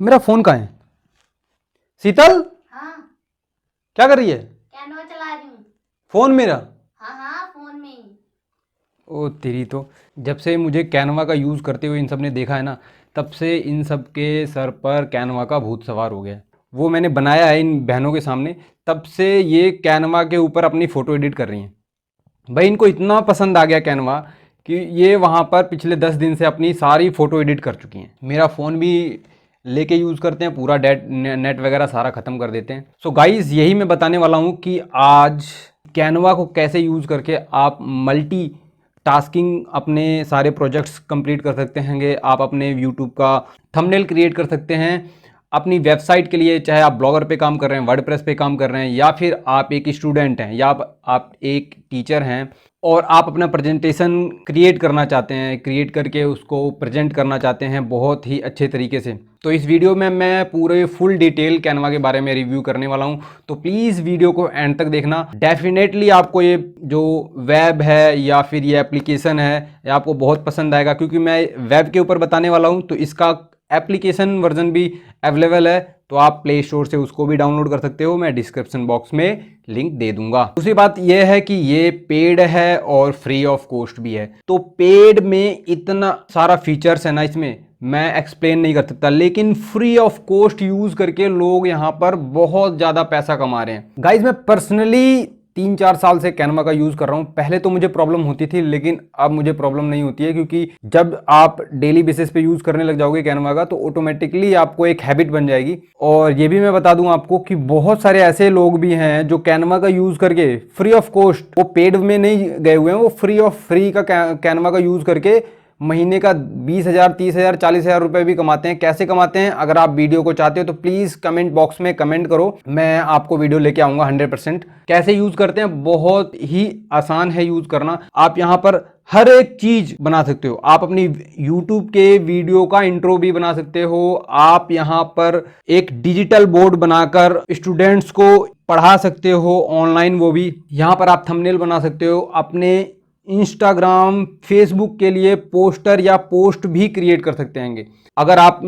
मेरा फोन कहाँ है? शीतल, हाँ। क्या कर रही है? कैनवा चला रही हूँ। फोन मेरा? हाँ हाँ, फोन में ही। ओ तेरी तो, जब से मुझे कैनवा का यूज़ करते हुए इन सब ने देखा है ना, तब से इन सब के सर पर कैनवा का भूत सवार हो गया है। वो मैंने बनाया है इन बहनों के सामने, तब से ये कैनवा के ऊपर अपनी फ़ोटो एडिट कर रही हैं। भाई इनको इतना पसंद आ गया कैनवा कि ये वहाँ पर पिछले 10 दिन से अपनी सारी फ़ोटो एडिट कर चुकी हैं। मेरा फ़ोन भी लेके यूज़ करते हैं, पूरा नेट वगैरह सारा ख़त्म कर देते हैं। सो गाइस, यही मैं बताने वाला हूँ कि आज कैनवा को कैसे यूज़ करके आप मल्टी टास्किंग अपने सारे प्रोजेक्ट्स कंप्लीट कर सकते हैं। आप अपने यूट्यूब का थंबनेल क्रिएट कर सकते हैं अपनी वेबसाइट के लिए, चाहे आप ब्लॉगर पे काम कर रहे हैं, वर्डप्रेस पे काम कर रहे हैं, या फिर आप एक स्टूडेंट हैं, या आप एक टीचर हैं और आप अपना प्रेजेंटेशन क्रिएट करना चाहते हैं, क्रिएट करके उसको प्रेजेंट करना चाहते हैं बहुत ही अच्छे तरीके से। तो इस वीडियो में मैं पूरे फुल डिटेल कैनवा के बारे में रिव्यू करने वाला हूं, तो प्लीज़ वीडियो को एंड तक देखना। डेफिनेटली आपको ये जो वेब है या फिर ये एप्लीकेशन है, ये आपको बहुत पसंद आएगा, क्योंकि मैं वेब के ऊपर बताने वाला हूं। तो इसका एप्लीकेशन वर्जन भी अवेलेबल है, तो आप प्ले स्टोर से उसको भी डाउनलोड कर सकते हो। मैं डिस्क्रिप्शन बॉक्स में लिंक दे दूंगा। दूसरी बात यह है कि ये पेड है और फ्री ऑफ कॉस्ट भी है। तो पेड में इतना सारा फीचर्स है ना, इसमें मैं एक्सप्लेन नहीं कर सकता, लेकिन फ्री ऑफ कॉस्ट यूज करके लोग यहाँ पर बहुत ज़्यादा पैसा कमा रहे हैं। गाइज, मैं पर्सनली 3-4 साल से कैनवा का यूज़ कर रहा हूँ। पहले तो मुझे प्रॉब्लम होती थी, लेकिन अब मुझे प्रॉब्लम नहीं होती है, क्योंकि जब आप डेली बेसिस पे यूज़ करने लग जाओगे कैनवा का, तो ऑटोमेटिकली आपको एक हैबिट बन जाएगी। और ये भी मैं बता दूं आपको कि बहुत सारे ऐसे लोग भी हैं जो कैनवा का यूज़ करके फ्री ऑफ कॉस्ट, वो पेड में नहीं गए हुए हैं, वो फ्री का कैनवा का यूज़ करके महीने का 20,000, 30,000, 40,000 रुपए भी कमाते हैं। कैसे कमाते हैं, अगर आप वीडियो को चाहते हो तो प्लीज कमेंट बॉक्स में कमेंट करो, मैं आपको वीडियो लेके आऊंगा 100%। कैसे यूज करते हैं, बहुत ही आसान है यूज करना। आप यहां पर हर एक चीज बना सकते हो। आप अपनी YouTube के वीडियो का इंट्रो भी बना सकते हो। आप यहां पर एक डिजिटल बोर्ड बनाकर स्टूडेंट्स को पढ़ा सकते हो ऑनलाइन, वो भी। यहां पर आप थंबनेल बना सकते हो। अपने इंस्टाग्राम, फेसबुक के लिए पोस्टर या पोस्ट भी क्रिएट कर सकते हैं। अगर आप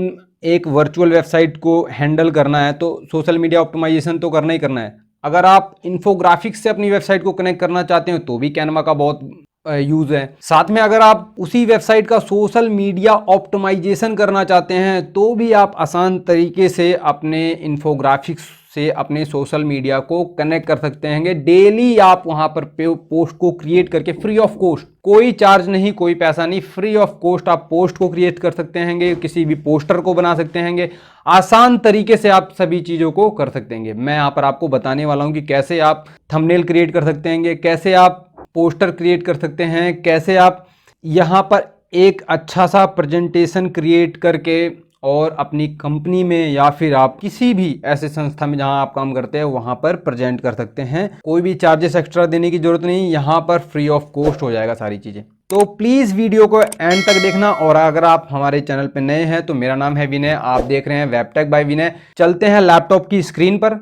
एक वर्चुअल वेबसाइट को हैंडल करना है तो सोशल मीडिया ऑप्टिमाइजेशन तो करना ही करना है। अगर आप इन्फोग्राफिक्स से अपनी वेबसाइट को कनेक्ट करना चाहते हो तो भी कैनवा का बहुत यूज है। साथ में अगर आप उसी वेबसाइट का सोशल मीडिया ऑप्टिमाइजेशन करना चाहते हैं तो भी आप आसान तरीके से अपने इन्फोग्राफिक्स से अपने सोशल मीडिया को कनेक्ट कर सकते हैं। डेली आप वहां पर पोस्ट को क्रिएट करके फ्री ऑफ कॉस्ट, कोई चार्ज नहीं, कोई पैसा नहीं, फ्री ऑफ कॉस्ट आप पोस्ट को क्रिएट कर सकते हैं, किसी भी पोस्टर को बना सकते हैं। आसान तरीके से आप सभी चीज़ों को कर सकते हैं। मैं यहाँ पर आपको बताने वाला हूँ कि कैसे आप थंबनेल क्रिएट कर सकते हैं, कैसे आप पोस्टर क्रिएट कर सकते हैं, कैसे आप यहाँ पर एक अच्छा सा प्रेजेंटेशन क्रिएट करके और अपनी कंपनी में या फिर आप किसी भी ऐसे संस्था में जहां आप काम करते हैं वहां पर प्रेजेंट कर सकते हैं। कोई भी चार्जेस एक्स्ट्रा देने की जरूरत नहीं, यहां पर फ्री ऑफ कॉस्ट हो जाएगा सारी चीजें। तो प्लीज वीडियो को एंड तक देखना। और अगर आप हमारे चैनल पर नए हैं तो मेरा नाम है विनय, आप देख रहे हैं वेबटेक बाय विनय। चलते हैं लैपटॉप की स्क्रीन पर।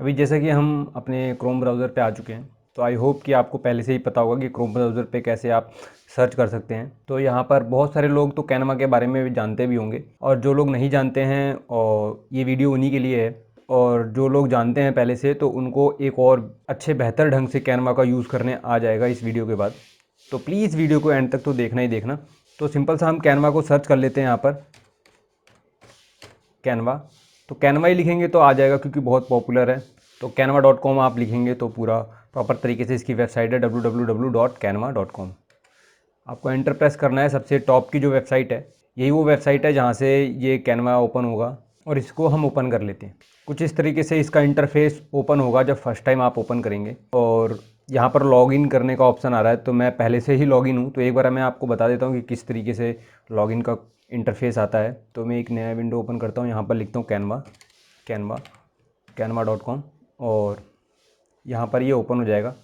अभी जैसा कि हम अपने क्रोम ब्राउज़र पे आ चुके हैं, तो आई होप कि आपको पहले से ही पता होगा कि क्रोम ब्राउज़र पे कैसे आप सर्च कर सकते हैं। तो यहाँ पर बहुत सारे लोग तो कैनवा के बारे में भी जानते भी होंगे, और जो लोग नहीं जानते हैं और ये वीडियो उन्हीं के लिए है। और जो लोग जानते हैं पहले से, तो उनको एक और अच्छे बेहतर ढंग से कैनवा का यूज़ करने आ जाएगा इस वीडियो के बाद। तो प्लीज़ वीडियो को एंड तक तो देखना ही देखना। तो सिंपल सा हम कैनवा को सर्च कर लेते हैं। यहाँ पर कैनवा, तो कैनवा ही लिखेंगे तो आ जाएगा, क्योंकि बहुत पॉपुलर है। तो canva.com आप लिखेंगे तो पूरा प्रॉपर तरीके से इसकी वेबसाइट है www.canva.com। आपको एंटर प्रेस करना है। सबसे टॉप की जो वेबसाइट है, यही वो वेबसाइट है जहाँ से ये कैनवा ओपन होगा, और इसको हम ओपन कर लेते हैं। कुछ इस तरीके से इसका इंटरफेस ओपन होगा जब फर्स्ट टाइम आप ओपन करेंगे। और यहाँ पर लॉगिन करने का ऑप्शन आ रहा है, तो मैं पहले से ही लॉगिन हूँ, तो एक बार मैं आपको बता देता हूँ कि किस तरीके से लॉगिन का इंटरफेस आता है। तो मैं एक नया विंडो ओपन करता हूँ, यहाँ पर लिखता हूँ canva.com, और यहाँ पर ये ओपन हो जाएगा।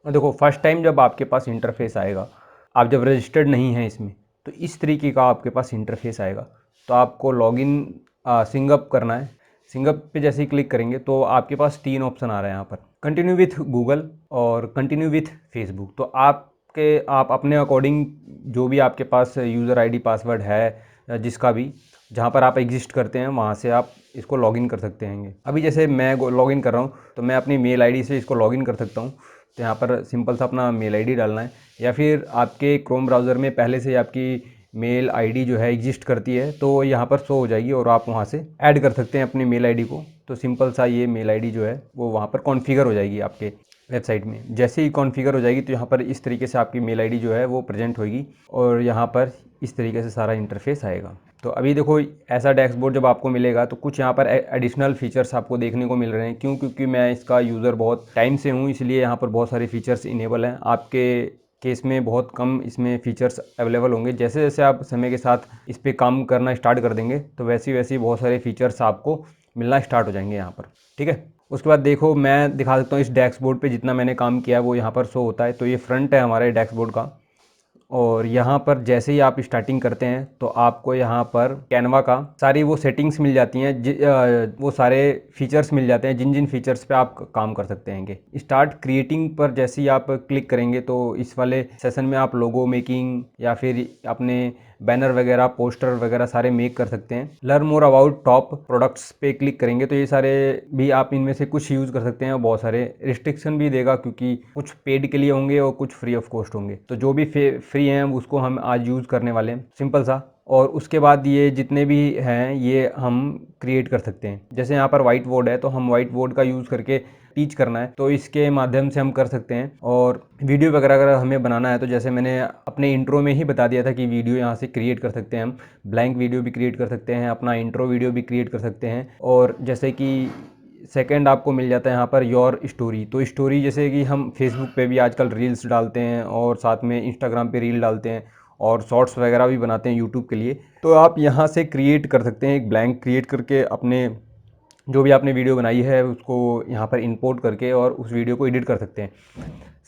और देखो, फर्स्ट टाइम जब आपके पास इंटरफेस आएगा, आप जब रजिस्टर्ड नहीं हैं इसमें, तो इस तरीके का आपके पास इंटरफेस आएगा। तो आपको लॉगिन सिंगअप करना है। सिंगअप पे जैसे ही क्लिक करेंगे तो आपके पास 3 ऑप्शन आ रहा है यहाँ पर, कंटिन्यू विथ गूगल और कंटिन्यू विथ फेसबुक। तो आप अपने अकॉर्डिंग जो भी आपके पास यूज़र आईडी पासवर्ड है, जिसका भी जहाँ पर आप एग्जिस्ट करते हैं वहाँ से आप इसको लॉगिन कर सकते हैं। अभी जैसे मैं लॉगिन कर रहा हूँ तो मैं अपनी मेल आईडी से इसको लॉगिन कर सकता हूँ। तो यहाँ पर सिंपल सा अपना मेल आईडी डालना है, या फिर आपके क्रोम ब्राउज़र में पहले से आपकी मेल आईडी जो है एग्जिस्ट करती है तो यहाँ पर शो हो जाएगी और आप वहाँ से ऐड कर सकते हैं अपनी मेल आईडी को। तो सिंपल सा ये मेल आईडी जो है वो वहाँ पर कॉन्फ़िगर हो जाएगी आपके वेबसाइट में। जैसे ही कॉन्फ़िगर हो जाएगी तो यहाँ पर इस तरीके से आपकी मेल आईडी जो है वो प्रेजेंट होगी और यहाँ पर इस तरीके से सारा इंटरफेस आएगा। तो अभी देखो ऐसा डैशबोर्ड जब आपको मिलेगा तो कुछ यहाँ पर एडिशनल फीचर्स आपको देखने को मिल रहे हैं। क्यों? क्योंकि मैं इसका यूज़र बहुत टाइम से हूँ, इसलिए यहाँ पर बहुत सारे फीचर्स इनेबल हैं। आपके केस में बहुत कम इसमें फ़ीचर्स अवेलेबल होंगे। जैसे जैसे आप समय के साथ इस पे काम करना स्टार्ट कर देंगे तो वैसे वैसे बहुत सारे फीचर्स आपको मिलना स्टार्ट हो जाएंगे यहाँ पर। ठीक है, उसके बाद देखो मैं दिखा सकता हूँ इस डैशबोर्ड पे जितना मैंने काम किया है वो यहाँ पर शो होता है। तो ये फ्रंट है हमारे डैशबोर्ड का, और यहाँ पर जैसे ही आप स्टार्टिंग करते हैं तो आपको यहाँ पर कैनवा का सारी वो सेटिंग्स मिल जाती हैं, वो सारे फीचर्स मिल जाते हैं जिन जिन फीचर्स पे आप काम कर सकते हैं। स्टार्ट क्रिएटिंग पर जैसे ही आप क्लिक करेंगे तो इस वाले सेशन में आप लोगो मेकिंग या फिर अपने बैनर वगैरह पोस्टर वगैरह सारे मेक कर सकते हैं। Learn more about top products पे क्लिक करेंगे तो ये सारे भी आप इनमें से कुछ यूज़ कर सकते हैं, और बहुत सारे रिस्ट्रिक्शन भी देगा क्योंकि कुछ पेड के लिए होंगे और कुछ फ्री ऑफ कॉस्ट होंगे। तो जो भी फ्री हैं उसको हम आज यूज़ करने वाले हैं, सिंपल सा। और उसके बाद ये जितने भी हैं ये हम क्रिएट कर सकते हैं। जैसे यहाँ पर वाइट बोर्ड है तो हम वाइट बोर्ड का यूज़ करके टीच करना है तो इसके माध्यम से हम कर सकते हैं। और वीडियो वगैरह अगर हमें बनाना है तो जैसे मैंने अपने इंट्रो में ही बता दिया था कि वीडियो यहाँ से क्रिएट कर सकते हैं, हम ब्लैंक वीडियो भी क्रिएट कर सकते हैं, अपना इंट्रो वीडियो भी क्रिएट कर सकते हैं। और जैसे कि सेकंड आपको मिल जाता है यहाँ पर योर स्टोरी। तो स्टोरी जैसे कि हम फेसबुक पे भी आजकल रील्स डालते हैं और साथ में इंस्टाग्राम पे रील डालते हैं और शॉर्ट्स वगैरह भी बनाते हैं यूट्यूब के लिए, तो आप यहाँ से क्रिएट कर सकते हैं। एक ब्लैंक क्रिएट करके अपने जो भी आपने वीडियो बनाई है उसको यहाँ पर इंपोर्ट करके और उस वीडियो को एडिट कर सकते हैं।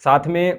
साथ में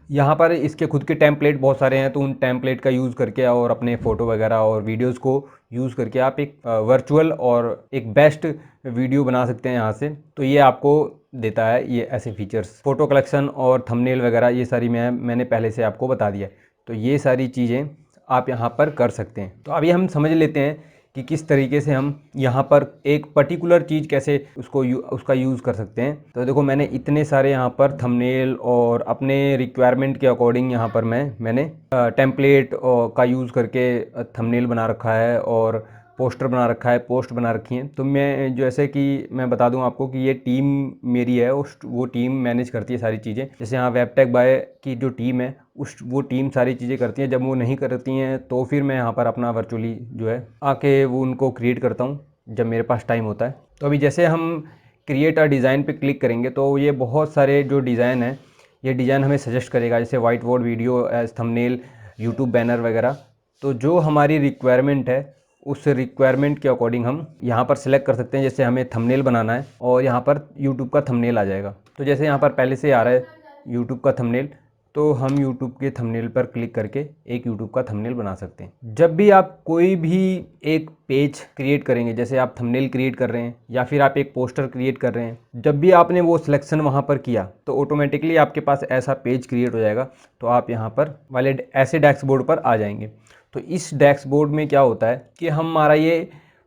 यहाँ पर इसके खुद के टेम्पलेट बहुत सारे हैं तो उन टेम्पलेट का यूज़ करके और अपने फ़ोटो वगैरह और वीडियोस को यूज़ करके आप एक वर्चुअल और एक बेस्ट वीडियो बना सकते हैं यहाँ से। तो ये आपको देता है ये ऐसे फीचर्स। फ़ोटो कलेक्शन और थंबनेल वगैरह ये सारी मैंने पहले से आपको बता दिया है। तो ये सारी चीज़ें आप यहाँ पर कर सकते हैं। तो अभी हम समझ लेते हैं कि किस तरीके से हम यहाँ पर एक पर्टिकुलर चीज़ कैसे उसका यूज़ कर सकते हैं। तो देखो मैंने इतने सारे यहाँ पर थंबनेल और अपने रिक्वायरमेंट के अकॉर्डिंग यहाँ पर मैंने टेम्पलेट का यूज़ करके थंबनेल बना रखा है और पोस्टर बना रखा है, पोस्ट बना रखी हैं। तो मैं जैसे कि मैं बता दूं आपको कि ये टीम मेरी है, वो टीम मैनेज करती है सारी चीज़ें। जैसे यहाँ वेबटेक बाय की जो टीम है वो टीम सारी चीज़ें करती हैं। जब वो नहीं करती हैं तो फिर मैं यहाँ पर अपना वर्चुअली जो है आके वो उनको क्रिएट करता हूँ जब मेरे पास टाइम होता है। तो अभी जैसे हम क्रिएट अ डिज़ाइन पे क्लिक करेंगे तो ये बहुत सारे जो डिज़ाइन हैं ये डिज़ाइन हमें सजेस्ट करेगा, जैसे white board video as thumbnail, YouTube banner वगैरह। तो जो हमारी रिक्वायरमेंट है उस रिक्वायरमेंट के अकॉर्डिंग हम यहाँ पर सिलेक्ट कर सकते हैं। जैसे हमें थंबनेल बनाना है और यहाँ पर यूट्यूब का थंबनेल आ जाएगा। तो जैसे यहाँ पर पहले से आ रहा है यूट्यूब का थंबनेल, तो हम यूट्यूब के थंबनेल पर क्लिक करके एक यूट्यूब का थंबनेल बना सकते हैं। जब भी आप कोई भी एक पेज क्रिएट करेंगे, जैसे आप थंबनेल क्रिएट कर रहे हैं या फिर आप एक पोस्टर क्रिएट कर रहे हैं, जब भी आपने वो सिलेक्शन वहाँ पर किया तो ऑटोमेटिकली आपके पास ऐसा पेज क्रिएट हो जाएगा। तो आप यहाँ पर वाले ऐसे डैशबोर्ड पर आ जाएंगे। तो इस डैशबोर्ड में क्या होता है कि हमारा ये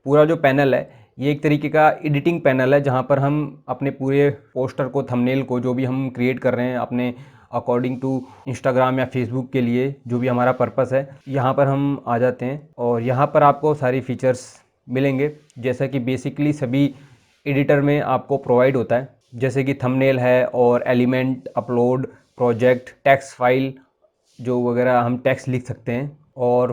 पूरा जो पैनल है ये एक तरीके का एडिटिंग पैनल है, जहाँ पर हम अपने पूरे पोस्टर को, थंबनेल को, जो भी हम क्रिएट कर रहे हैं अपने अकॉर्डिंग टू इंस्टाग्राम या फेसबुक के लिए, जो भी हमारा पर्पस है, यहाँ पर हम आ जाते हैं और यहाँ पर आपको सारी फीचर्स मिलेंगे जैसा कि बेसिकली सभी एडिटर में आपको प्रोवाइड होता है। जैसे कि थंबनेल है और element, upload, project, text file जो वगैरह हम टेक्स्ट लिख सकते हैं, और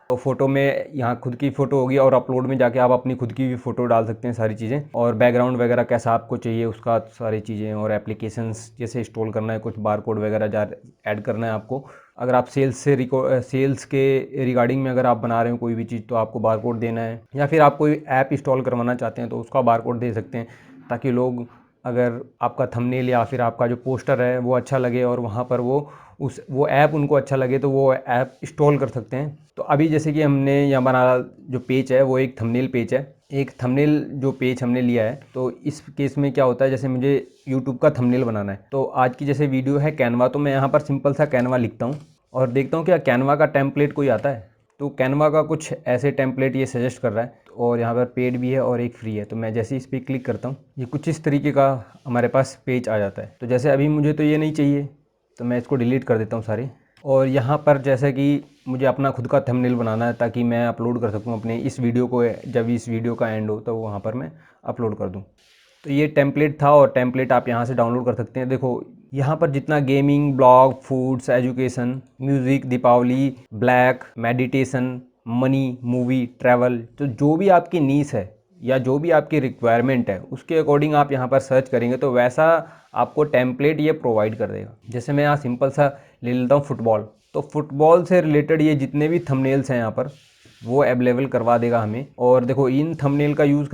फ़ोटो में यहाँ खुद की फ़ोटो होगी और अपलोड में जाके आप अपनी खुद की भी फ़ोटो डाल सकते हैं, सारी चीज़ें। और बैकग्राउंड वगैरह कैसा आपको चाहिए उसका सारी चीज़ें, और एप्लीकेशंस जैसे इंस्टॉल करना है, कुछ बारकोड वगैरह ऐड करना है आपको। अगर आप सेल्स के रिगार्डिंग में अगर आप बना रहे हो कोई भी चीज़ तो आपको बारकोड देना है, या फिर आप कोई ऐप इंस्टॉल करवाना चाहते हैं तो उसका बारकोड दे सकते हैं, ताकि लोग, अगर आपका थंबनेल या फिर आपका जो पोस्टर है वो अच्छा लगे और वहाँ पर वो ऐप उनको अच्छा लगे तो वो ऐप इंस्टॉल कर सकते हैं। तो अभी जैसे कि हमने यहाँ बना जो पेज है वो एक थंबनेल पेज है, एक थंबनेल जो पेज हमने लिया है। तो इस केस में क्या होता है, जैसे मुझे यूट्यूब का थंबनेल बनाना है तो आज की जैसे वीडियो है कैनवा, तो मैं यहाँ पर सिंपल सा कैनवा लिखता हूँ और देखता हूँ क्या कैनवा का टेम्पलेट कोई आता है। तो कैनवा का कुछ ऐसे टेम्पलेट ये सजेस्ट कर रहा है, और यहाँ पर पेड भी है और एक फ्री है। तो मैं जैसे इस पर क्लिक करता हूँ, ये कुछ इस तरीके का हमारे पास पेज आ जाता है। तो जैसे अभी मुझे तो ये नहीं चाहिए, तो मैं इसको डिलीट कर देता हूँ सारे। और यहाँ पर जैसे कि मुझे अपना खुद का थंबनेल बनाना है ताकि मैं अपलोड कर सकूँ अपने इस वीडियो को, जब इस वीडियो का एंड हो तो वहाँ पर मैं अपलोड कर दूँ। तो ये टेम्पलेट था, और टेम्पलेट आप यहाँ से डाउनलोड कर सकते हैं। देखो यहाँ पर जितना gaming, blog, foods, education, music, Deepavali, black, meditation, money, movie, travel, तो जो भी आपकी नीश है या जो भी आपकी रिक्वायरमेंट है उसके अकॉर्डिंग आप यहाँ पर सर्च करेंगे तो वैसा आपको टेम्पलेट ये प्रोवाइड कर देगा। जैसे मैं यहाँ सिंपल सा ले लेता हूँ फुटबॉल, तो फुटबॉल से रिलेटेड ये जितने भी थंबनेल्स हैं यहाँ पर वो अवेलेबल करवा देगा हमें। और देखो इन थंबनेल का यूज़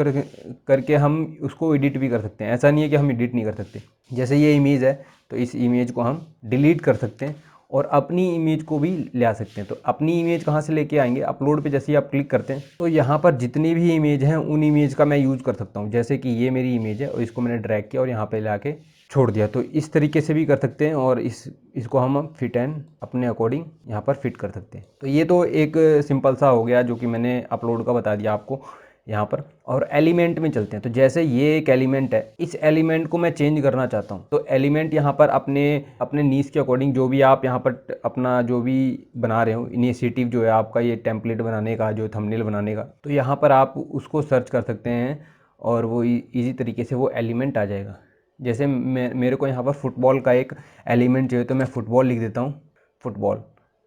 करके हम उसको एडिट भी कर सकते हैं। ऐसा नहीं है कि हम एडिट नहीं कर सकते। जैसे ये इमेज है तो इस इमेज को हम डिलीट कर सकते हैं और अपनी इमेज को भी ले आ सकते हैं। तो अपनी इमेज कहाँ से लेके आएंगे, अपलोड पे जैसे ही आप क्लिक करते हैं तो यहाँ पर जितनी भी इमेज हैं उन इमेज का मैं यूज़ कर सकता हूँ। जैसे कि ये मेरी इमेज है और इसको मैंने ड्रैग किया और यहाँ पे ला के छोड़ दिया, तो इस तरीके से भी कर सकते हैं। और इसको हम फिट एंड अपने अकॉर्डिंग यहाँ पर फिट कर सकते हैं। तो ये तो एक सिंपल सा हो गया जो कि मैंने अपलोड का बता दिया आपको यहाँ पर। और एलिमेंट में चलते हैं। तो जैसे ये एक एलिमेंट है, इस एलिमेंट को मैं चेंज करना चाहता हूँ, तो एलिमेंट यहाँ पर अपने अपने नीड्स के अकॉर्डिंग जो भी आप यहाँ पर अपना जो भी बना रहे हो, इनिशिएटिव जो है आपका ये टेम्पलेट बनाने का, जो थंबनेल बनाने का, तो यहाँ पर आप उसको सर्च कर सकते हैं और वो ईजी तरीके से वो एलिमेंट आ जाएगा। जैसे मेरे को यहाँ पर फुटबॉल का एक एलिमेंट चाहिए, तो मैं फुटबॉल लिख देता हूँ, फुटबॉल।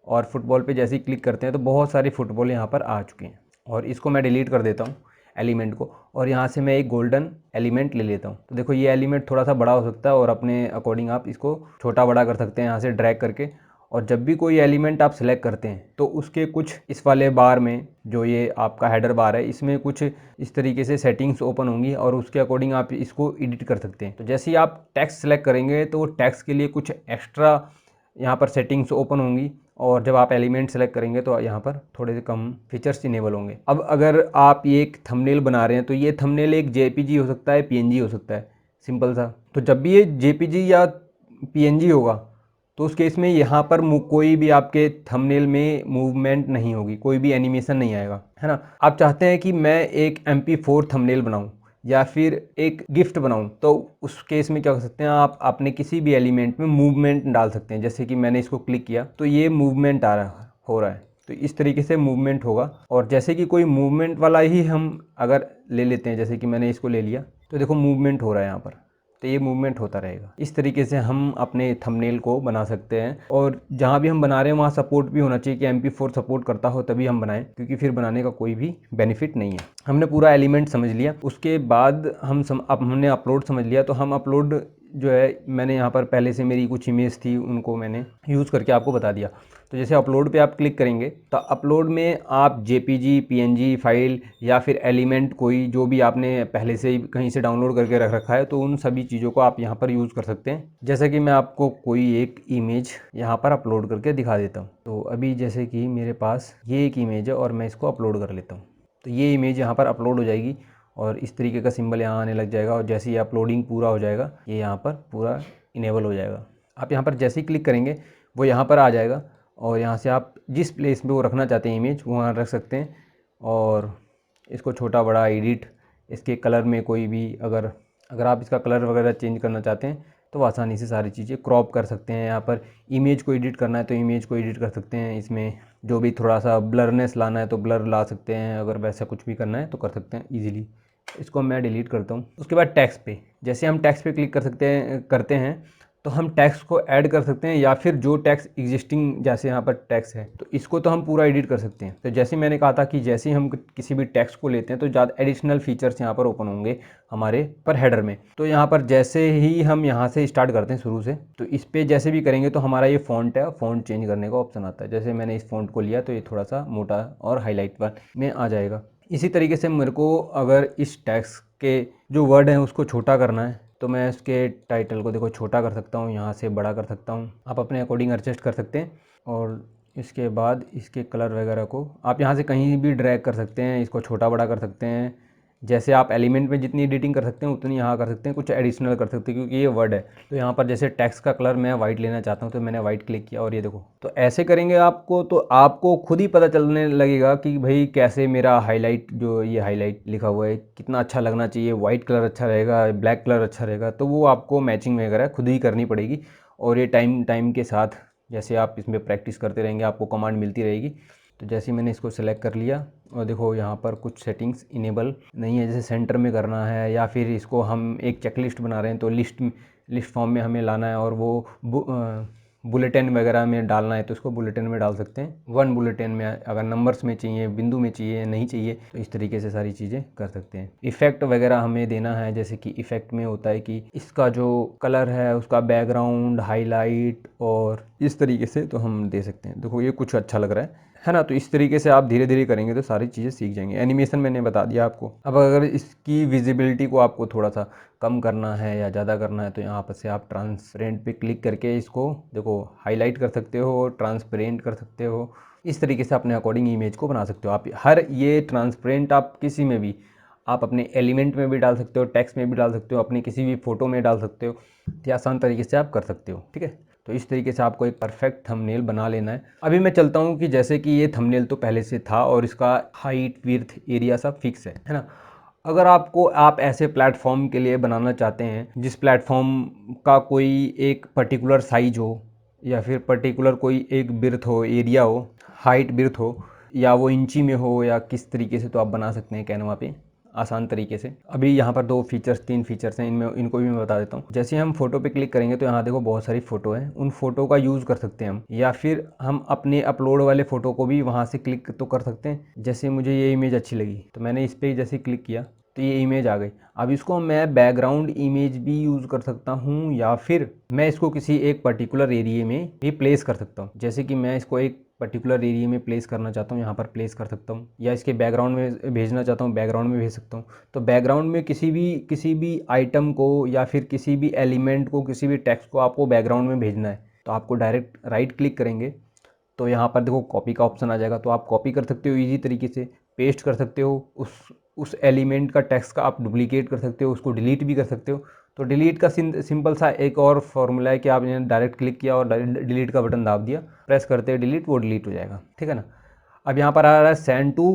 और फुटबॉल पे जैसे ही क्लिक करते हैं तो बहुत सारे फुटबॉल यहाँ पर आ चुके हैं। और इसको मैं डिलीट कर देता हूँ एलिमेंट को, और यहाँ से मैं एक गोल्डन एलिमेंट ले लेता हूँ। तो देखो ये एलिमेंट थोड़ा सा बड़ा हो सकता है और अपने अकॉर्डिंग आप इसको छोटा बड़ा कर सकते हैं यहाँ से ड्रैग करके। और जब भी कोई एलिमेंट आप सिलेक्ट करते हैं तो उसके कुछ इस वाले बार में, जो ये आपका हेडर बार है, इसमें कुछ इस तरीके से सेटिंग्स ओपन होंगी और उसके अकॉर्डिंग आप इसको एडिट कर सकते हैं। तो जैसे ही आप टेक्स्ट सेलेक्ट करेंगे तो टेक्स्ट के लिए कुछ एक्स्ट्रा यहाँ पर सेटिंग्स ओपन होंगी, और जब आप एलिमेंट सेलेक्ट करेंगे तो यहाँ पर थोड़े से कम फीचर्स इनेबल होंगे। अब अगर आप ये एक थंबनेल बना रहे हैं तो ये थंबनेल एक जेपीजी हो सकता है, पीएनजी हो सकता है, सिंपल सा। तो जब भी ये जेपीजी या पीएनजी होगा तो उस केस में यहाँ पर कोई भी आपके थंबनेल में मूवमेंट नहीं होगी, कोई भी एनिमेशन नहीं आएगा, है ना। आप चाहते हैं कि मैं एक MP4 थंबनेल बनाऊँ या फिर एक गिफ्ट बनाऊं, तो उस केस में क्या कर सकते हैं, आप अपने किसी भी एलिमेंट में मूवमेंट डाल सकते हैं। जैसे कि मैंने इसको क्लिक किया तो ये मूवमेंट हो रहा है, तो इस तरीके से मूवमेंट होगा। और जैसे कि कोई मूवमेंट वाला ही हम अगर ले लेते हैं, जैसे कि मैंने इसको ले लिया, तो देखो मूवमेंट हो रहा है यहाँ पर, तो ये मूवमेंट होता रहेगा। इस तरीके से हम अपने थंबनेल को बना सकते हैं। और जहाँ भी हम बना रहे हैं वहाँ सपोर्ट भी होना चाहिए कि MP4 सपोर्ट करता हो तभी हम बनाएं, क्योंकि फिर बनाने का कोई भी बेनिफिट नहीं है। हमने पूरा एलिमेंट समझ लिया, उसके बाद अब हमने अपलोड समझ लिया, तो हम अपलोड जो है, मैंने यहाँ पर पहले से मेरी कुछ इमेज थी उनको मैंने यूज़ करके आपको बता दिया। तो जैसे अपलोड पे आप क्लिक करेंगे तो अपलोड में आप जेपीजी, पीएनजी फाइल या फिर एलिमेंट कोई जो भी आपने पहले से ही कहीं से डाउनलोड करके रख रखा है, तो उन सभी चीज़ों को आप यहाँ पर यूज़ कर सकते हैं। जैसे कि मैं आपको कोई एक इमेज यहाँ पर अपलोड करके दिखा देता हूँ। तो अभी जैसे कि मेरे पास ये एक इमेज है और मैं इसको अपलोड कर लेता हूँ, तो ये इमेज यहाँ पर अपलोड हो जाएगी और इस तरीके का सिंबल यहाँ आने लग जाएगा। और जैसे ही अपलोडिंग पूरा हो जाएगा ये यहाँ पर पूरा इनेबल हो जाएगा। आप यहाँ पर जैसे ही क्लिक करेंगे वो यहाँ पर आ जाएगा, और यहाँ से आप जिस प्लेस में वो रखना चाहते हैं इमेज वहाँ रख सकते हैं। और इसको छोटा बड़ा एडिट, इसके कलर में कोई भी अगर आप इसका कलर वगैरह चेंज करना चाहते हैं तो आसानी से सारी चीज़ें क्रॉप कर सकते हैं। यहाँ पर इमेज को एडिट करना है तो इमेज को एडिट कर सकते हैं, इसमें जो भी थोड़ा सा ब्लरनेस लाना है तो ब्लर ला सकते हैं, अगर वैसा कुछ भी करना है तो कर सकते हैं ईजिली। इसको मैं डिलीट करता हूँ। उसके बाद टेक्स्ट पे, जैसे हम टेक्स्ट पे क्लिक करते हैं तो हम टेक्स्ट को ऐड कर सकते हैं, या फिर जो टेक्स्ट एग्जिस्टिंग, जैसे यहाँ पर टेक्स्ट है तो इसको तो हम पूरा एडिट कर सकते हैं। तो जैसे मैंने कहा था कि जैसे ही हम किसी भी टेक्स्ट को लेते हैं तो ज़्यादा एडिशनल फीचर्स यहाँ पर ओपन होंगे हमारे पर हेडर में। तो यहाँ पर जैसे ही हम यहाँ से स्टार्ट करते हैं शुरू से, तो इस पर जैसे भी करेंगे तो हमारा ये फ़ॉन्ट है, फ़ॉन्ट चेंज करने का ऑप्शन आता है। जैसे मैंने इस फ़ॉन्ट को लिया तो ये थोड़ा सा मोटा और हाईलाइट में आ जाएगा। इसी तरीके से मेरे को अगर इस टेक्स्ट के जो वर्ड हैं उसको छोटा करना है तो मैं इसके टाइटल को देखो छोटा कर सकता हूँ, यहाँ से बड़ा कर सकता हूँ, आप अपने अकॉर्डिंग एडजस्ट कर सकते हैं। और इसके बाद इसके कलर वगैरह को आप यहाँ से कहीं भी ड्रैग कर सकते हैं, इसको छोटा बड़ा कर सकते हैं, जैसे आप एलिमेंट में जितनी एडिटिंग कर सकते हैं उतनी यहाँ कर सकते हैं, कुछ एडिशनल कर सकते हैं क्योंकि ये वर्ड है। तो यहाँ पर जैसे टेक्स्ट का कलर मैं वाइट लेना चाहता हूँ तो मैंने वाइट क्लिक किया और ये देखो। तो ऐसे करेंगे आपको तो आपको खुद ही पता चलने लगेगा कि भाई कैसे मेरा हाईलाइट, जो ये हाईलाइट लिखा हुआ है कितना अच्छा लगना चाहिए, वाइट कलर अच्छा रहेगा, ब्लैक कलर अच्छा रहेगा। तो वो आपको मैचिंग वगैरह खुद ही करनी पड़ेगी। और ये टाइम के साथ जैसे आप इसमें प्रैक्टिस करते रहेंगे आपको कमांड मिलती रहेगी। तो जैसे मैंने इसको सेलेक्ट कर लिया और देखो यहाँ पर कुछ सेटिंग्स इनेबल नहीं है, जैसे सेंटर में करना है या फिर इसको हम एक चेकलिस्ट बना रहे हैं तो लिस्ट फॉर्म में हमें लाना है और वो बुलेटिन वगैरह में डालना है तो इसको बुलेटिन में डाल सकते हैं। वन बुलेटिन में अगर नंबर्स में चाहिए, बिंदु में चाहिए, नहीं चाहिए तो इस तरीके से सारी चीज़ें कर सकते हैं। इफ़ेक्ट वगैरह हमें देना है, जैसे कि इफ़ेक्ट में होता है कि इसका जो कलर है उसका बैकग्राउंड, हाईलाइट और इस तरीके से तो हम दे सकते हैं। देखो ये कुछ अच्छा लग रहा है ना। तो इस तरीके से आप धीरे धीरे करेंगे तो सारी चीज़ें सीख जाएंगे। एनिमेशन मैंने बता दिया आपको। अब अगर इसकी विजिबिलिटी को आपको थोड़ा सा कम करना है या ज़्यादा करना है तो यहाँ पर से आप ट्रांसपेरेंट पे क्लिक करके इसको देखो हाईलाइट कर सकते हो, ट्रांसपेरेंट कर सकते हो। इस तरीके से अपने अकॉर्डिंग इमेज को बना सकते हो आप। हर ये ट्रांसपेरेंट आप किसी में भी, आप अपने एलिमेंट में भी डाल सकते हो, टेक्स्ट में भी डाल सकते हो, अपनी किसी भी फ़ोटो में डाल सकते हो। तो आसान तरीके से आप कर सकते हो, ठीक है। तो इस तरीके से आपको एक परफेक्ट थंबनेल बना लेना है। अभी मैं चलता हूँ कि जैसे कि ये थंबनेल तो पहले से था और इसका हाइट, विड्थ, एरिया सब फिक्स है ना। अगर आप ऐसे प्लेटफॉर्म के लिए बनाना चाहते हैं जिस प्लेटफॉर्म का कोई एक पर्टिकुलर साइज हो या फिर पर्टिकुलर कोई एक विड्थ हो, एरिया हो, हाइट विड्थ हो, या वो इंची में हो या किस तरीके से, तो आप बना सकते हैं कैनवा पे आसान तरीके से। अभी यहाँ पर तीन फीचर्स हैं, इनको भी मैं बता देता हूँ। जैसे हम फोटो पे क्लिक करेंगे तो यहाँ देखो बहुत सारी फ़ोटो है, उन फोटो का यूज़ कर सकते हैं हम, या फिर हम अपने अपलोड वाले फ़ोटो को भी वहाँ से क्लिक तो कर सकते हैं। जैसे मुझे ये इमेज अच्छी लगी तो मैंने इस पर जैसे क्लिक किया तो ये इमेज आ गई। अब इसको मैं बैकग्राउंड इमेज भी यूज़ कर सकता हूँ या फिर मैं इसको किसी एक पर्टिकुलर एरिया में भी प्लेस कर सकता हूँ। जैसे कि मैं इसको एक पर्टिकुलर एरिया में प्लेस करना चाहता हूँ, यहाँ पर प्लेस कर सकता हूँ, या इसके बैकग्राउंड में भेजना चाहता हूँ, बैकग्राउंड में भेज सकता हूँ। तो बैकग्राउंड में किसी भी आइटम को या फिर किसी भी एलिमेंट को, किसी भी टेक्स्ट को आपको बैकग्राउंड में भेजना है तो आपको डायरेक्ट राइट क्लिक करेंगे तो यहाँ पर देखो कॉपी का ऑप्शन आ जाएगा। तो आप कॉपी कर सकते हो ईजी तरीके से, पेस्ट कर सकते हो, उस एलिमेंट का टेक्स्ट का आप डुप्लीकेट कर सकते हो, उसको डिलीट भी कर सकते हो। तो डिलीट का सिंपल सा एक और फॉर्मूला है कि आपने डायरेक्ट क्लिक किया और डिलीट का बटन दाब दिया, प्रेस करते हैं डिलीट, वो डिलीट हो जाएगा, ठीक है ना। अब यहाँ पर आ रहा है सेंड टू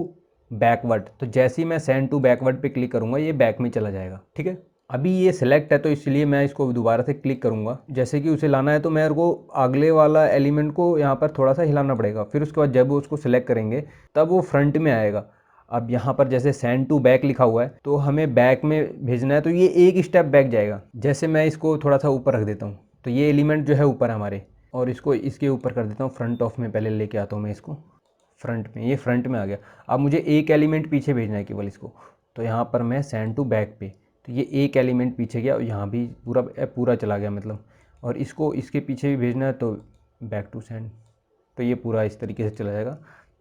बैकवर्ड, तो जैसे ही मैं सेंड टू बैकवर्ड पे क्लिक करूँगा ये बैक में चला जाएगा, ठीक है। अभी ये सिलेक्ट है तो इसलिए मैं इसको दोबारा से क्लिक करूँगा। जैसे कि उसे लाना है तो मेरे को अगले वाला एलिमेंट को यहाँ पर थोड़ा सा हिलाना पड़ेगा, फिर उसके बाद जब वो उसको सिलेक्ट करेंगे तब वो फ्रंट में आएगा। अब यहाँ पर जैसे सेंड टू बैक लिखा हुआ है तो हमें बैक में भेजना है तो ये एक स्टेप बैक जाएगा। जैसे मैं इसको थोड़ा सा ऊपर रख देता हूँ तो ये एलिमेंट जो है ऊपर है हमारे, और इसको इसके ऊपर कर देता हूँ, फ्रंट ऑफ में पहले लेके आता हूँ मैं इसको फ्रंट में, ये फ्रंट में आ गया। अब मुझे एक एलिमेंट पीछे भेजना है केवल इसको, तो यहाँ पर मैं सेंड टू बैक पे, तो ये एक एलिमेंट पीछे गया और यहाँ भी पूरा चला गया मतलब, और इसको इसके पीछे भी भेजना है तो बैक टू सेंड, तो ये पूरा इस तरीके से चला जाएगा।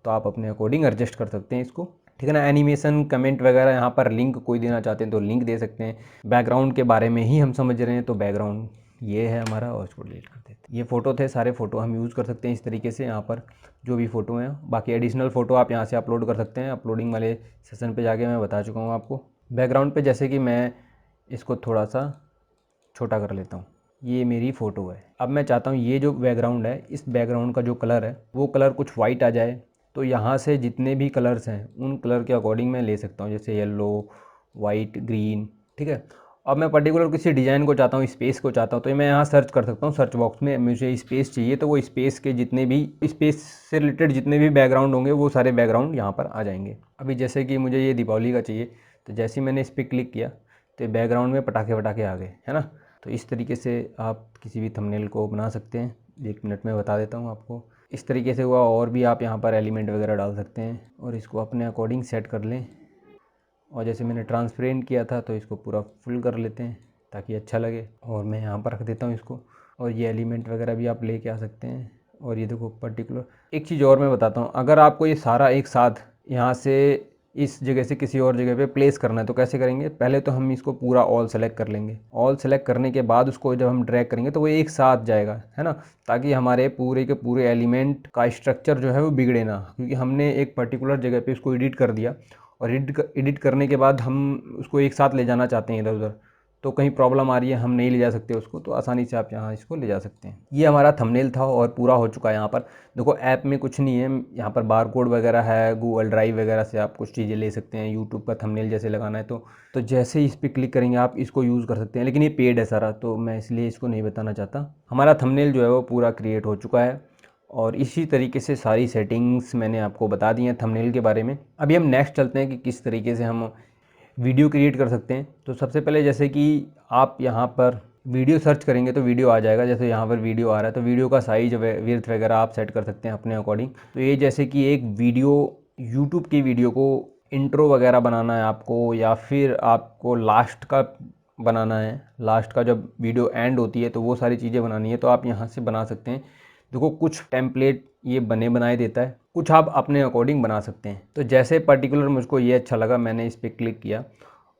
तो आप अपने अकॉर्डिंग एडजस्ट कर सकते हैं इसको, ठीक है ना। एनिमेशन, कमेंट वगैरह, यहाँ पर लिंक कोई देना चाहते हैं तो लिंक दे सकते हैं। बैकग्राउंड के बारे में ही हम समझ रहे हैं तो बैकग्राउंड ये है हमारा, और इसको डिलीट कर देते हैं। ये फ़ोटो थे, सारे फ़ोटो हम यूज़ कर सकते हैं इस तरीके से यहाँ पर जो भी फ़ोटो हैं। बाकी एडिशनल फ़ोटो आप यहाँ से अपलोड कर सकते हैं, अपलोडिंग वाले सेशन पे जाके मैं बता चुका हूँ आपको। बैकग्राउंड पे जैसे कि मैं इसको थोड़ा सा छोटा कर लेता हूँ, ये मेरी फ़ोटो है। अब मैं चाहता हूँ ये जो बैकग्राउंड है, इस बैकग्राउंड का जो कलर है वो कलर कुछ वाइट आ जाए, तो यहाँ से जितने भी कलर्स हैं उन कलर के अकॉर्डिंग मैं ले सकता हूँ, जैसे येलो, वाइट, ग्रीन, ठीक है। अब मैं पर्टिकुलर किसी डिज़ाइन को चाहता हूँ, स्पेस को चाहता हूँ, तो मैं यहाँ सर्च कर सकता हूँ, सर्च बॉक्स में मुझे स्पेस चाहिए तो वो स्पेस के जितने भी स्पेस से रिलेटेड जितने भी बैकग्राउंड होंगे वो सारे बैकग्राउंड यहाँ पर आ जाएंगे। अभी जैसे कि मुझे ये दीपावली का चाहिए तो जैसे ही मैंने इस पर क्लिक किया तो बैकग्राउंड में पटाखे वटाखे आ गए, है ना। तो इस तरीके से आप किसी भी थंबनेल को बना सकते हैं। 1 मिनट में बता देता हूँ आपको। इस तरीके से हुआ, और भी आप यहाँ पर एलिमेंट वगैरह डाल सकते हैं और इसको अपने अकॉर्डिंग सेट कर लें। और जैसे मैंने ट्रांसपेरेंट किया था तो इसको पूरा फुल कर लेते हैं ताकि अच्छा लगे, और मैं यहाँ पर रख देता हूँ इसको। और ये एलिमेंट वगैरह भी आप लेके आ सकते हैं। और ये देखो पर्टिकुलर एक चीज़ और मैं बताता हूँ, अगर आपको ये सारा एक साथ यहाँ से इस जगह से किसी और जगह पे प्लेस करना है तो कैसे करेंगे। पहले तो हम इसको पूरा ऑल सेलेक्ट कर लेंगे, ऑल सेलेक्ट करने के बाद उसको जब हम ड्रैग करेंगे तो वो एक साथ जाएगा, है ना, ताकि हमारे पूरे के पूरे एलिमेंट का स्ट्रक्चर जो है वो बिगड़े ना, क्योंकि हमने एक पर्टिकुलर जगह पे उसको एडिट कर दिया और एडिट करने के बाद हम उसको एक साथ ले जाना चाहते हैं इधर उधर, तो कहीं प्रॉब्लम आ रही है, हम नहीं ले जा सकते उसको, तो आसानी से आप यहाँ इसको ले जा सकते हैं। ये हमारा थंबनेल था और पूरा हो चुका है। यहाँ पर देखो ऐप में कुछ नहीं है, यहाँ पर बारकोड वगैरह है, गूगल ड्राइव वगैरह से आप कुछ चीज़ें ले सकते हैं। यूट्यूब का थंबनेल जैसे लगाना है तो जैसे ही इस पर क्लिक करेंगे आप इसको यूज़ कर सकते हैं, लेकिन ये पेड है सारा, तो मैं इसलिए इसको नहीं बताना चाहता। हमारा थंबनेल जो है वो पूरा क्रिएट हो चुका है और इसी तरीके से सारी सेटिंग्स मैंने आपको बता दी हैं थंबनेल के बारे में। अभी हम नेक्स्ट चलते हैं कि किस तरीके से हम वीडियो क्रिएट कर सकते हैं। तो सबसे पहले जैसे कि आप यहाँ पर वीडियो सर्च करेंगे तो वीडियो आ जाएगा, जैसे यहाँ पर वीडियो आ रहा है, तो वीडियो का साइज विड्थ वगैरह आप सेट कर सकते हैं अपने अकॉर्डिंग। तो ये जैसे कि एक वीडियो, यूट्यूब की वीडियो को इंट्रो वगैरह बनाना है आपको, या फिर आपको लास्ट का बनाना है, लास्ट का जब वीडियो एंड होती है तो वो सारी चीज़ें बनानी है, तो आप यहाँ से बना सकते हैं। देखो कुछ टेम्पलेट ये बने बनाए देता है, कुछ आप अपने अकॉर्डिंग बना सकते हैं। तो जैसे पर्टिकुलर मुझको ये अच्छा लगा, मैंने इस पर क्लिक किया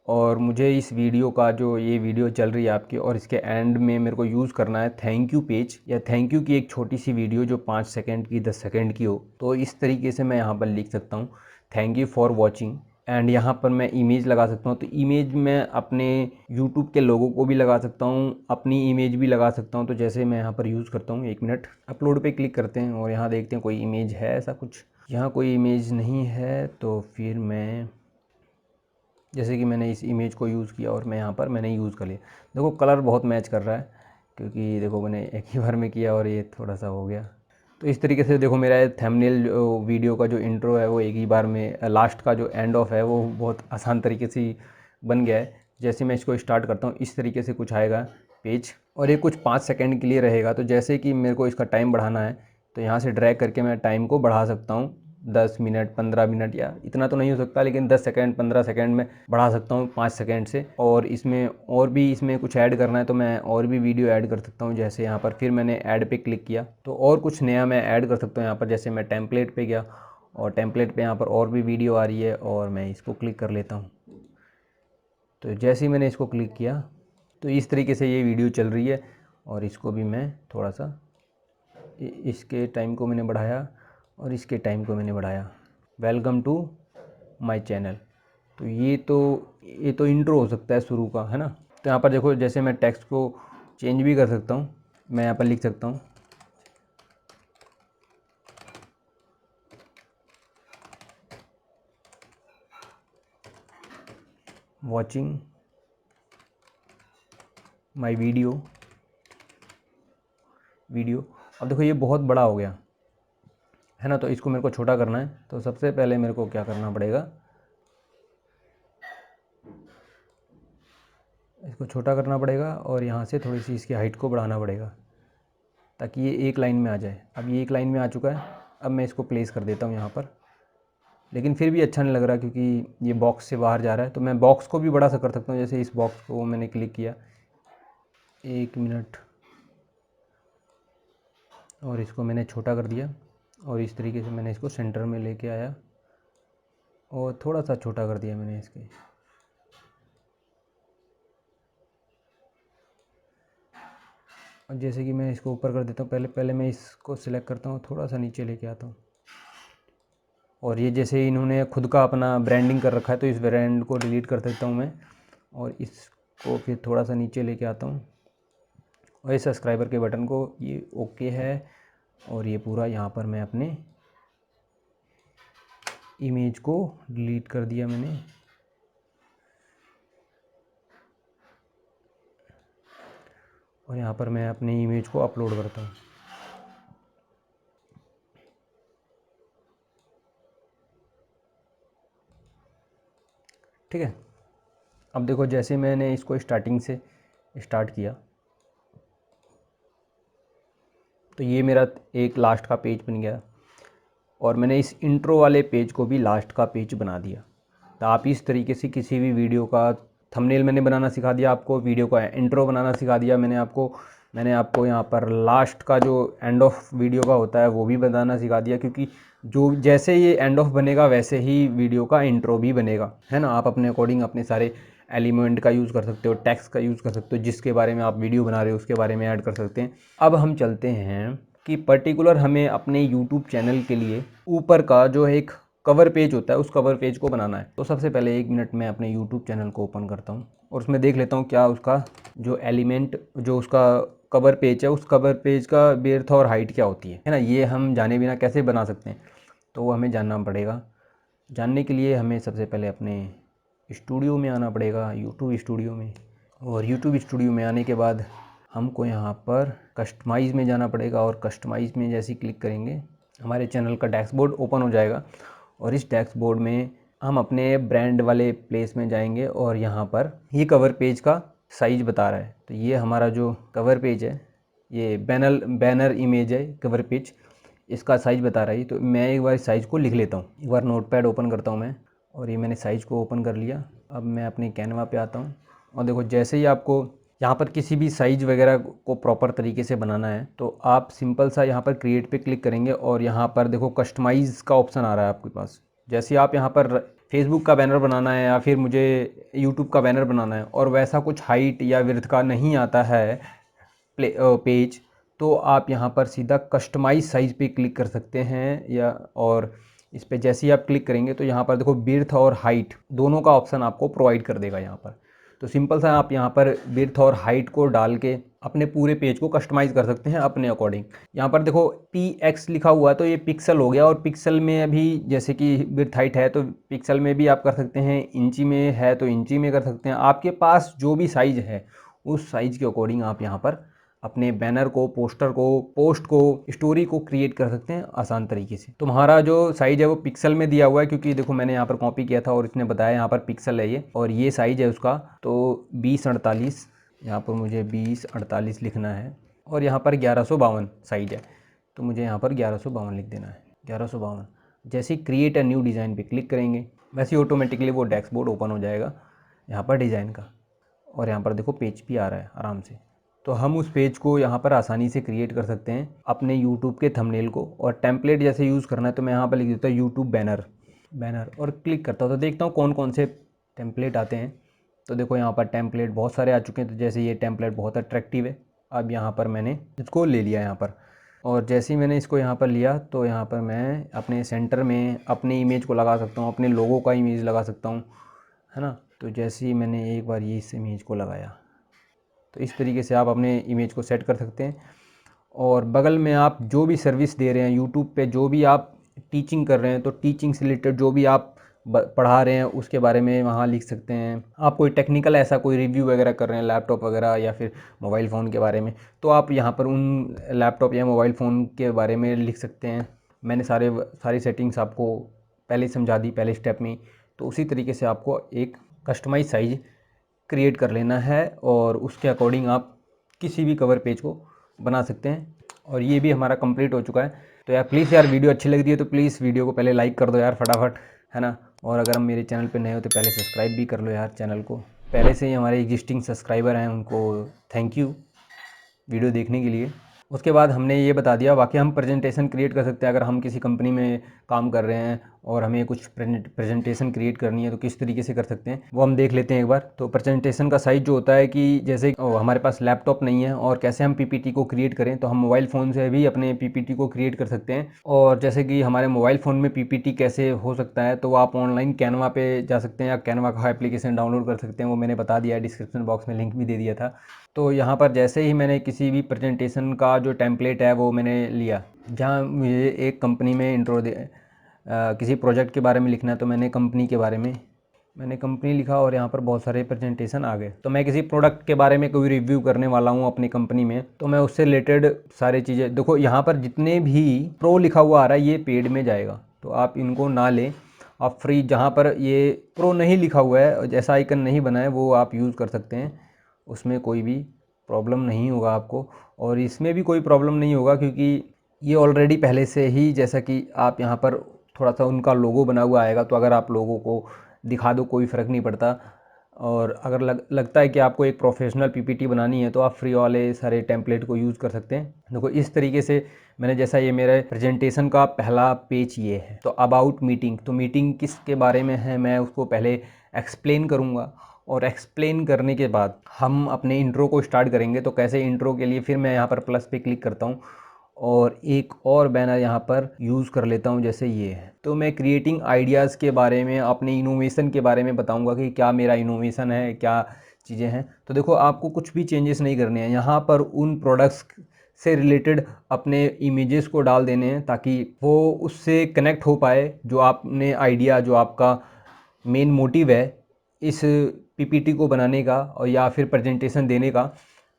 और मुझे इस वीडियो का जो ये वीडियो चल रही है आपकी, और इसके एंड में मेरे को यूज़ करना है थैंक यू पेज या थैंक यू की एक छोटी सी वीडियो जो 5 सेकंड की 10 सेकंड की हो। तो इस तरीके से मैं यहाँ पर लिख सकता हूँ thank you for watching, and यहाँ पर मैं इमेज लगा सकता हूँ। तो इमेज मैं अपने यूट्यूब के लोगों को भी लगा सकता हूँ, अपनी इमेज भी लगा सकता हूँ। तो जैसे मैं यहाँ पर यूज़ करता हूँ, 1 मिनट, अपलोड पे क्लिक करते हैं और यहाँ देखते हैं कोई इमेज है ऐसा कुछ। यहाँ कोई इमेज नहीं है, तो फिर मैं जैसे कि मैंने इस इमेज को यूज़ किया और मैं यहाँ पर मैंने यूज़ कर लिया। देखो कलर बहुत मैच कर रहा है, क्योंकि देखो मैंने एक ही बार में किया और ये थोड़ा सा हो गया। तो इस तरीके से देखो मेरा थंबनेल वीडियो का जो इंट्रो है वो एक ही बार में, लास्ट का जो एंड ऑफ है वो बहुत आसान तरीके से ही बन गया है। जैसे मैं इसको स्टार्ट करता हूँ इस तरीके से कुछ आएगा पेज, और ये कुछ 5 सेकंड के लिए रहेगा। तो जैसे कि मेरे को इसका टाइम बढ़ाना है तो यहाँ से ड्रैग करके मैं टाइम को बढ़ा सकता हूँ, 10 मिनट 15 मिनट, या इतना तो नहीं हो सकता लेकिन 10 सेकंड 15 सेकंड में बढ़ा सकता हूँ 5 सेकंड से। और इसमें और भी इसमें कुछ ऐड करना है तो मैं और भी वीडियो ऐड कर सकता हूँ। जैसे यहाँ पर फिर मैंने ऐड पे क्लिक किया तो और कुछ नया मैं ऐड कर सकता हूँ यहाँ पर। जैसे मैं टेम्पलेट पे गया और टेम्पलेट पे यहाँ पर और भी वीडियो आ रही है और मैं इसको क्लिक कर लेता हूँ। तो जैसे ही मैंने इसको क्लिक किया तो इस तरीके से ये वीडियो चल रही है, और इसको भी मैं थोड़ा सा इसके टाइम को मैंने बढ़ाया और इसके टाइम को मैंने बढ़ाया। Welcome to my channel. तो ये तो इंट्रो हो सकता है शुरू का, है ना। तो यहाँ पर देखो जैसे मैं टेक्स्ट को चेंज भी कर सकता हूँ। मैं यहाँ पर लिख सकता हूँ वॉचिंग माय वीडियो। अब देखो ये बहुत बड़ा हो गया है ना, तो इसको मेरे को छोटा करना है। तो सबसे पहले मेरे को क्या करना पड़ेगा, इसको छोटा करना पड़ेगा और यहाँ से थोड़ी सी इसकी हाइट को बढ़ाना पड़ेगा ताकि ये एक लाइन में आ जाए। अब ये एक लाइन में आ चुका है। अब मैं इसको प्लेस कर देता हूँ यहाँ पर, लेकिन फिर भी अच्छा नहीं लग रहा क्योंकि ये बॉक्स से बाहर जा रहा है। तो मैं बॉक्स को भी बड़ा सा कर सकता हूँ। जैसे इस बॉक्स को मैंने क्लिक किया, 1 मिनट, और इसको मैंने छोटा कर दिया और इस तरीके से मैंने इसको सेंटर में लेके आया और थोड़ा सा छोटा कर दिया मैंने इसके। और जैसे कि मैं इसको ऊपर कर देता हूँ, पहले मैं इसको सिलेक्ट करता हूँ, थोड़ा सा नीचे लेके आता हूँ। और ये जैसे इन्होंने खुद का अपना ब्रांडिंग कर रखा है तो इस ब्रांड को डिलीट कर देता हूँ मैं, और इसको फिर थोड़ा सा नीचे लेके आता हूँ और इस सब्सक्राइबर के बटन को, ये ओके है। और ये पूरा यहाँ पर मैं अपने इमेज को डिलीट कर दिया मैंने। और यहाँ पर मैं अपनी इमेज को अपलोड करता हूँ। ठीक है। अब देखो जैसे मैंने इसको स्टार्टिंग से स्टार्ट किया तो ये मेरा एक लास्ट का पेज बन गया, और मैंने इस इंट्रो वाले पेज को भी लास्ट का पेज बना दिया। तो आप इस तरीके से किसी भी वीडियो का थंबनेल मैंने बनाना सिखा दिया आपको, वीडियो का इंट्रो बनाना सिखा दिया मैंने आपको यहाँ पर लास्ट का जो एंड ऑफ वीडियो का होता है वो भी बनाना सिखा दिया, क्योंकि जो जैसे ये एंड ऑफ बनेगा वैसे ही वीडियो का इंट्रो भी बनेगा, है ना। आप अपने अकॉर्डिंग अपने सारे एलिमेंट का यूज़ कर सकते हो, टेक्स्ट का यूज़ कर सकते हो, जिसके बारे में आप वीडियो बना रहे हो उसके बारे में ऐड कर सकते हैं। अब हम चलते हैं कि पर्टिकुलर हमें अपने यूट्यूब चैनल के लिए ऊपर का जो एक कवर पेज होता है उस कवर पेज को बनाना है। तो सबसे पहले 1 मिनट में अपने यूट्यूब चैनल को ओपन करता हूँ और उसमें देख लेता हूँ क्या उसका जो एलिमेंट जो उसका कवर पेज है उस कवर पेज का विड्थ और हाइट क्या होती है ना। ये हम जाने बिना कैसे बना सकते हैं, तो वो हमें जानना पड़ेगा। जानने के लिए हमें सबसे पहले अपने स्टूडियो में आना पड़ेगा, यूट्यूब स्टूडियो में। और यूट्यूब स्टूडियो में आने के बाद हमको यहाँ पर कस्टमाइज़ में जाना पड़ेगा और कस्टमाइज़ में जैसे ही क्लिक करेंगे हमारे चैनल का डैशबोर्ड ओपन हो जाएगा। और इस डैशबोर्ड में हम अपने ब्रांड वाले प्लेस में जाएंगे और यहाँ पर ये कवर पेज का साइज़ बता रहा है। तो ये हमारा जो कवर पेज है, ये बैनर इमेज है कवर पेज, इसका साइज़ बता रहा है। तो मैं एक बार साइज़ को लिख लेता हूँ। एक बार नोटपैड ओपन करता हूँ मैं, और ये मैंने साइज़ को ओपन कर लिया। अब मैं अपने कैनवा पे आता हूँ और देखो जैसे ही आपको यहाँ पर किसी भी साइज़ वगैरह को प्रॉपर तरीके से बनाना है तो आप सिंपल सा यहाँ पर क्रिएट पे क्लिक करेंगे और यहाँ पर देखो कस्टमाइज़ का ऑप्शन आ रहा है आपके पास। जैसे आप यहाँ पर फेसबुक का बैनर बनाना है या फिर मुझे यूट्यूब का बैनर बनाना है और वैसा कुछ हाइट या विड्थ का नहीं आता है पेज, तो आप यहाँ पर सीधा कस्टमाइज साइज़ पे क्लिक कर सकते हैं। या और इस पे जैसे ही आप क्लिक करेंगे तो यहाँ पर देखो विड्थ और हाइट दोनों का ऑप्शन आपको प्रोवाइड कर देगा यहाँ पर। तो सिंपल सा आप यहाँ पर विड्थ और हाइट को डाल के अपने पूरे पेज को कस्टमाइज़ कर सकते हैं अपने अकॉर्डिंग। यहाँ पर देखो px लिखा हुआ है तो ये पिक्सल हो गया, और पिक्सल में अभी जैसे कि विड्थ हाइट है तो पिक्सल में भी आप कर सकते हैं, इंची में है तो इंची में कर सकते हैं। आपके पास जो भी साइज़ है उस साइज़ के अकॉर्डिंग आप यहाँ पर अपने बैनर को, पोस्टर को, पोस्ट को, स्टोरी को क्रिएट कर सकते हैं आसान तरीके से। तुम्हारा जो साइज़ है वो पिक्सल में दिया हुआ है, क्योंकि देखो मैंने यहाँ पर कॉपी किया था और इसने बताया यहाँ पर पिक्सल है ये, और ये साइज़ है उसका तो 2048। यहाँ पर मुझे 2048 लिखना है और यहाँ पर 1152 साइज़ है तो मुझे यहाँ पर 1152 लिख देना है, 1152। जैसे ही क्रिएट अ न्यू डिज़ाइन पे क्लिक करेंगे वैसे ही ऑटोमेटिकली वो डैशबोर्ड ओपन हो जाएगा यहाँ पर डिज़ाइन का, और यहाँ पर देखो पेज भी आ रहा है आराम से। तो हम उस पेज को यहाँ पर आसानी से क्रिएट कर सकते हैं अपने यूट्यूब के थंबनेल को। और टेम्पलेट जैसे यूज़ करना है तो मैं यहाँ पर लिख देता हूँ यूट्यूब बैनर और क्लिक करता हूँ तो देखता हूँ कौन कौन से टेम्पलेट आते हैं। तो देखो यहाँ पर टेम्पलेट बहुत सारे आ चुके हैं। तो जैसे ये टेम्पलेट बहुत अट्रैक्टिव है, अब यहाँ पर मैंने इसको ले लिया यहाँ पर, और जैसे ही मैंने इसको यहाँ पर लिया तो यहाँ पर मैं अपने सेंटर में अपने इमेज को लगा सकता हूँ, अपने लोगों का इमेज लगा सकता हूँ, है ना। तो जैसे ही मैंने एक बार ये इस इमेज को लगाया तो इस तरीके से आप अपने इमेज को सेट कर सकते हैं। और बगल में आप जो भी सर्विस दे रहे हैं यूट्यूब पे, जो भी आप टीचिंग कर रहे हैं तो टीचिंग से रिलेटेड जो भी आप पढ़ा रहे हैं उसके बारे में वहाँ लिख सकते हैं। आप कोई टेक्निकल ऐसा कोई रिव्यू वगैरह कर रहे हैं लैपटॉप वगैरह या फिर मोबाइल फ़ोन के बारे में, तो आप यहाँ पर उन लैपटॉप या मोबाइल फ़ोन के बारे में लिख सकते हैं। मैंने सारी सेटिंग्स आपको पहले समझा दी पहले स्टेप में। तो उसी तरीके से आपको एक कस्टमाइज साइज़ क्रिएट कर लेना है और उसके अकॉर्डिंग आप किसी भी कवर पेज को बना सकते हैं। और ये भी हमारा कंप्लीट हो चुका है। तो यार प्लीज़ यार वीडियो अच्छी लग रही है तो प्लीज़ वीडियो को पहले लाइक कर दो यार फटाफट, है ना। और अगर हम मेरे चैनल पे नए हो तो पहले सब्सक्राइब भी कर लो यार चैनल को। पहले से ही हमारे एग्जिस्टिंग सब्सक्राइबर हैं उनको थैंक यू वीडियो देखने के लिए। उसके बाद हमने ये बता दिया, बाकी हम प्रेजेंटेशन क्रिएट कर सकते हैं। अगर हम किसी कंपनी में काम कर रहे हैं और हमें कुछ प्रेजेंटेशन क्रिएट करनी है तो किस तरीके से कर सकते हैं वो हम देख लेते हैं एक बार। तो प्रेजेंटेशन का साइज जो होता है कि जैसे हमारे पास लैपटॉप नहीं है और कैसे हम पीपीटी को क्रिएट करें, तो हम मोबाइल फ़ोन से भी अपने पीपीटी को क्रिएट कर सकते हैं। और जैसे कि हमारे मोबाइल फ़ोन में पीपीटी कैसे हो सकता है, तो आप ऑनलाइन कैनवा पे जा सकते हैं या कैनवा का एप्लीकेशन डाउनलोड कर सकते हैं। वो मैंने बता दिया है, डिस्क्रिप्शन बॉक्स में लिंक भी दे दिया था। तो यहाँ पर जैसे ही मैंने किसी भी प्रेजेंटेशन का जो टेम्पलेट है वो मैंने लिया, जहाँ मुझे एक कंपनी में किसी प्रोजेक्ट के बारे में लिखना है तो मैंने कंपनी के बारे में मैंने कंपनी लिखा और यहाँ पर बहुत सारे प्रेजेंटेशन आ गए। तो मैं किसी प्रोडक्ट के बारे में कोई रिव्यू करने वाला हूँ अपनी कंपनी में, तो मैं उससे रिलेटेड सारी चीज़ें देखो यहाँ पर जितने भी प्रो लिखा हुआ आ रहा है ये पेड में जाएगा, तो आप इनको ना लें। आप फ्री, जहाँ पर ये प्रो नहीं लिखा हुआ है, जैसा आइकन नहीं बना है, वो आप यूज़ कर सकते हैं। उसमें कोई भी प्रॉब्लम नहीं होगा आपको, और इसमें भी कोई प्रॉब्लम नहीं होगा क्योंकि ये ऑलरेडी पहले से ही, जैसा कि आप यहाँ पर थोड़ा सा उनका लोगो बना हुआ आएगा, तो अगर आप लोगों को दिखा दो कोई फ़र्क नहीं पड़ता। और अगर लगता है कि आपको एक प्रोफेशनल पीपीटी बनानी है तो आप फ्री वाले सारे टेम्पलेट को यूज़ कर सकते हैं। देखो इस तरीके से मैंने, जैसा ये मेरे प्रेजेंटेशन का पहला पेज ये है। तो अबाउट मीटिंग, तो मीटिंग किसके बारे में है मैं उसको पहले एक्सप्लेन करूँगा, और एक्सप्लेन करने के बाद हम अपने इंट्रो को स्टार्ट करेंगे। तो कैसे इंट्रो के लिए फिर मैं यहाँ पर प्लस पे क्लिक करता हूँ और एक और बैनर यहाँ पर यूज़ कर लेता हूँ, जैसे ये है। तो मैं क्रिएटिंग आइडियाज़ के बारे में, अपने इनोवेशन के बारे में बताऊँगा कि क्या मेरा इनोवेशन है, क्या चीज़ें हैं। तो देखो, आपको कुछ भी चेंजेस नहीं करने हैं, यहाँ पर उन प्रोडक्ट्स से रिलेटेड अपने इमेजेस को डाल देने हैं ताकि वो उससे कनेक्ट हो पाए। जो आपने आइडिया, जो आपका मेन मोटिव है इस पीपीटी को बनाने का और या फिर प्रेजेंटेशन देने का,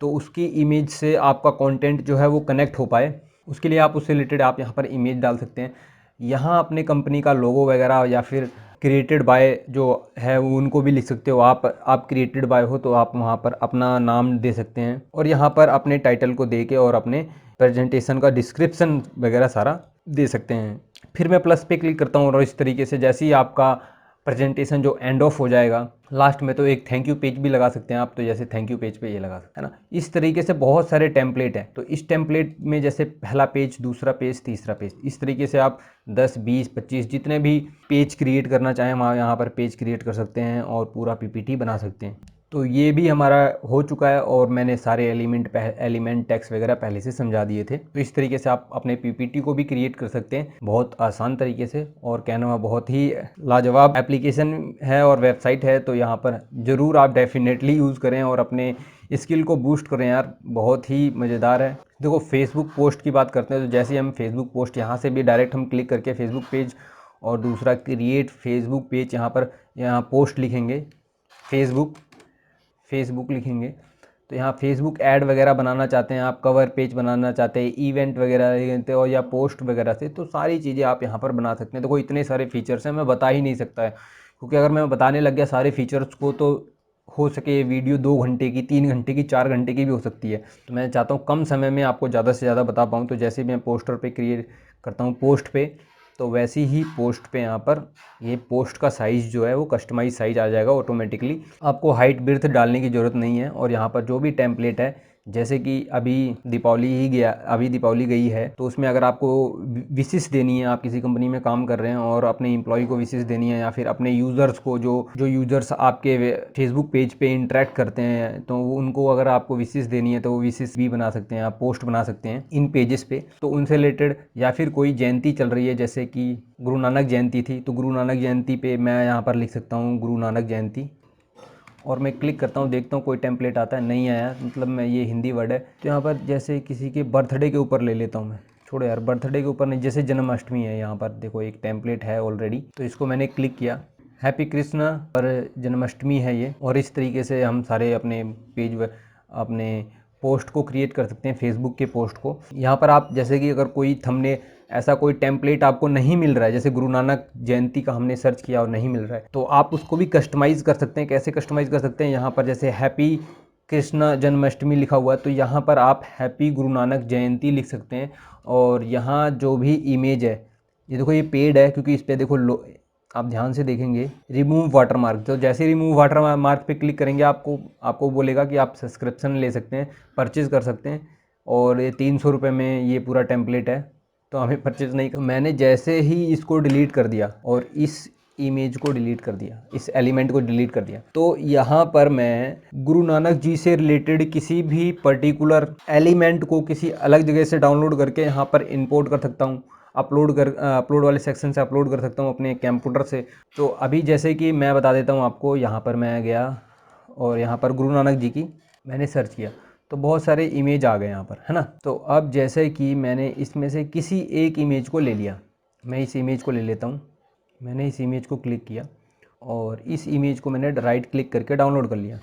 तो उसकी इमेज से आपका कंटेंट जो है वो कनेक्ट हो पाए, उसके लिए आप उससे रिलेटेड आप यहाँ पर इमेज डाल सकते हैं। यहाँ अपने कंपनी का लोगो वगैरह या फिर क्रिएटेड बाय जो है वो उनको भी लिख सकते हो। आप क्रिएटेड बाय हो तो आप वहाँ पर अपना नाम दे सकते हैं और यहाँ पर अपने टाइटल को दे के और अपने प्रेजेंटेशन का डिस्क्रिप्शन वगैरह सारा दे सकते हैं। फिर मैं प्लस पे क्लिक करता हूँ और इस तरीके से जैसे ही आपका प्रेजेंटेशन जो एंड ऑफ हो जाएगा, लास्ट में तो एक थैंक यू पेज भी लगा सकते हैं आप। तो जैसे थैंक यू पेज पे ये लगा सकते हैं ना। इस तरीके से बहुत सारे टेम्पलेट हैं। तो इस टेम्पलेट में जैसे पहला पेज, दूसरा पेज, तीसरा पेज, इस तरीके से आप 10, 20, 25 जितने भी पेज क्रिएट करना चाहें वहाँ यहाँ पर पेज क्रिएट कर सकते हैं और पूरा पीपीटी बना सकते हैं। तो ये भी हमारा हो चुका है और मैंने सारे एलिमेंट टेक्स्ट वगैरह पहले से समझा दिए थे। तो इस तरीके से आप अपने पीपीटी को भी क्रिएट कर सकते हैं बहुत आसान तरीके से। और कैनवा बहुत ही लाजवाब एप्लीकेशन है और वेबसाइट है, तो यहाँ पर ज़रूर आप डेफिनेटली यूज़ करें और अपने स्किल को बूस्ट करें यार, बहुत ही मज़ेदार है। देखो, फेसबुक पोस्ट की बात करते हैं तो जैसे हम फेसबुक पोस्ट यहाँ से भी डायरेक्ट हम क्लिक करके फेसबुक पेज और दूसरा क्रिएट फेसबुक पेज, यहाँ पोस्ट लिखेंगे, फेसबुक लिखेंगे तो यहाँ फेसबुक ऐड वगैरह बनाना चाहते हैं आप, कवर पेज बनाना चाहते हैं, इवेंट वगैरह और या पोस्ट वगैरह से, तो सारी चीज़ें आप यहाँ पर बना सकते हैं। देखो, इतने सारे फीचर्स हैं, मैं बता ही नहीं सकता है, क्योंकि अगर मैं बताने लग गया सारे फीचर्स को तो हो सके वीडियो 2 घंटे की, 3 घंटे की, 4 घंटे की भी हो सकती है। तो मैं चाहता हूँ कम समय में आपको ज़्यादा से ज़्यादा बता पाऊँ। तो जैसे मैं पोस्टर पे क्रिएट करता हूँ पोस्ट पे, तो वैसे ही पोस्ट पे यहाँ पर ये पोस्ट का साइज़ जो है वो कस्टमाइज साइज़ आ जाएगा ऑटोमेटिकली। आपको हाइट बिर्थ डालने की ज़रूरत नहीं है। और यहाँ पर जो भी टेम्पलेट है, जैसे कि अभी दीपावली गई है, तो उसमें अगर आपको विशेष देनी है, आप किसी कंपनी में काम कर रहे हैं और अपने एम्प्लॉय को विशेष देनी है या फिर अपने यूज़र्स को, जो यूज़र्स आपके फेसबुक पेज पे इंटरेक्ट करते हैं, तो उनको अगर आपको विशेष देनी है तो वो विशेष भी बना सकते हैं, आप पोस्ट बना सकते हैं इन पेजेस पे। तो उनसे रिलेटेड, या फिर कोई जयंती चल रही है, जैसे कि गुरु नानक जयंती थी, तो गुरु नानक जयंती पे मैं यहाँ पर लिख सकता हूँ गुरु नानक जयंती, और मैं क्लिक करता हूँ, देखता हूँ कोई टेम्पलेट आता है, नहीं आया, मतलब मैं ये हिंदी वर्ड है। तो यहाँ पर जैसे किसी के बर्थडे के ऊपर ले लेता हूँ मैं, छोड़ो यार, बर्थडे के ऊपर नहीं, जैसे जन्माष्टमी है, यहाँ पर देखो एक टेम्पलेट है ऑलरेडी, तो इसको मैंने क्लिक किया, हैप्पी कृष्ण पर जन्माष्टमी है ये। और इस तरीके से हम सारे अपने पेज अपने पोस्ट को क्रिएट कर सकते हैं, फेसबुक के पोस्ट को। यहाँ पर आप जैसे कि अगर कोई थंबनेल, ऐसा कोई टेम्पलेट आपको नहीं मिल रहा है, जैसे गुरु नानक जयंती का हमने सर्च किया और नहीं मिल रहा है, तो आप उसको भी कस्टमाइज़ कर सकते हैं। कैसे कस्टमाइज़ कर सकते हैं? यहाँ पर जैसे हैप्पी कृष्ण जन्माष्टमी लिखा हुआ है, तो यहाँ पर आप हैप्पी गुरु नानक जयंती लिख सकते हैं। और यहाँ जो भी इमेज है, ये देखो, ये पेड है, क्योंकि इस पर देखो आप ध्यान से देखेंगे, रिमूव वाटरमार्क, तो जैसे रिमूव वाटरमार्क पे क्लिक करेंगे, आपको बोलेगा कि आप सब्सक्रिप्शन ले सकते हैं, परचेज़ कर सकते हैं। और ये 300 रुपये में ये पूरा टेम्पलेट है, तो हमें परचेज़ नहीं कर। मैंने जैसे ही इसको डिलीट कर दिया और इस इमेज को डिलीट कर दिया, इस एलिमेंट को डिलीट कर दिया, तो यहाँ पर मैं गुरु नानक जी से रिलेटेड किसी भी पर्टिकुलर एलिमेंट को किसी अलग जगह से डाउनलोड करके यहाँ पर इंपोर्ट कर सकता हूँ, अपलोड वाले सेक्शन से अपलोड कर सकता हूँ अपने कंप्यूटर से। तो अभी जैसे कि मैं बता देता हूँ आपको, यहाँ पर मैं गया और यहाँ पर गुरु नानक जी की मैंने सर्च किया, तो बहुत सारे इमेज आ गए यहाँ पर, है ना। तो अब जैसे कि मैंने इसमें से किसी एक इमेज को ले लिया, मैं इस इमेज को ले लेता हूँ, मैंने इस इमेज को क्लिक किया और इस इमेज को मैंने राइट क्लिक करके डाउनलोड कर लिया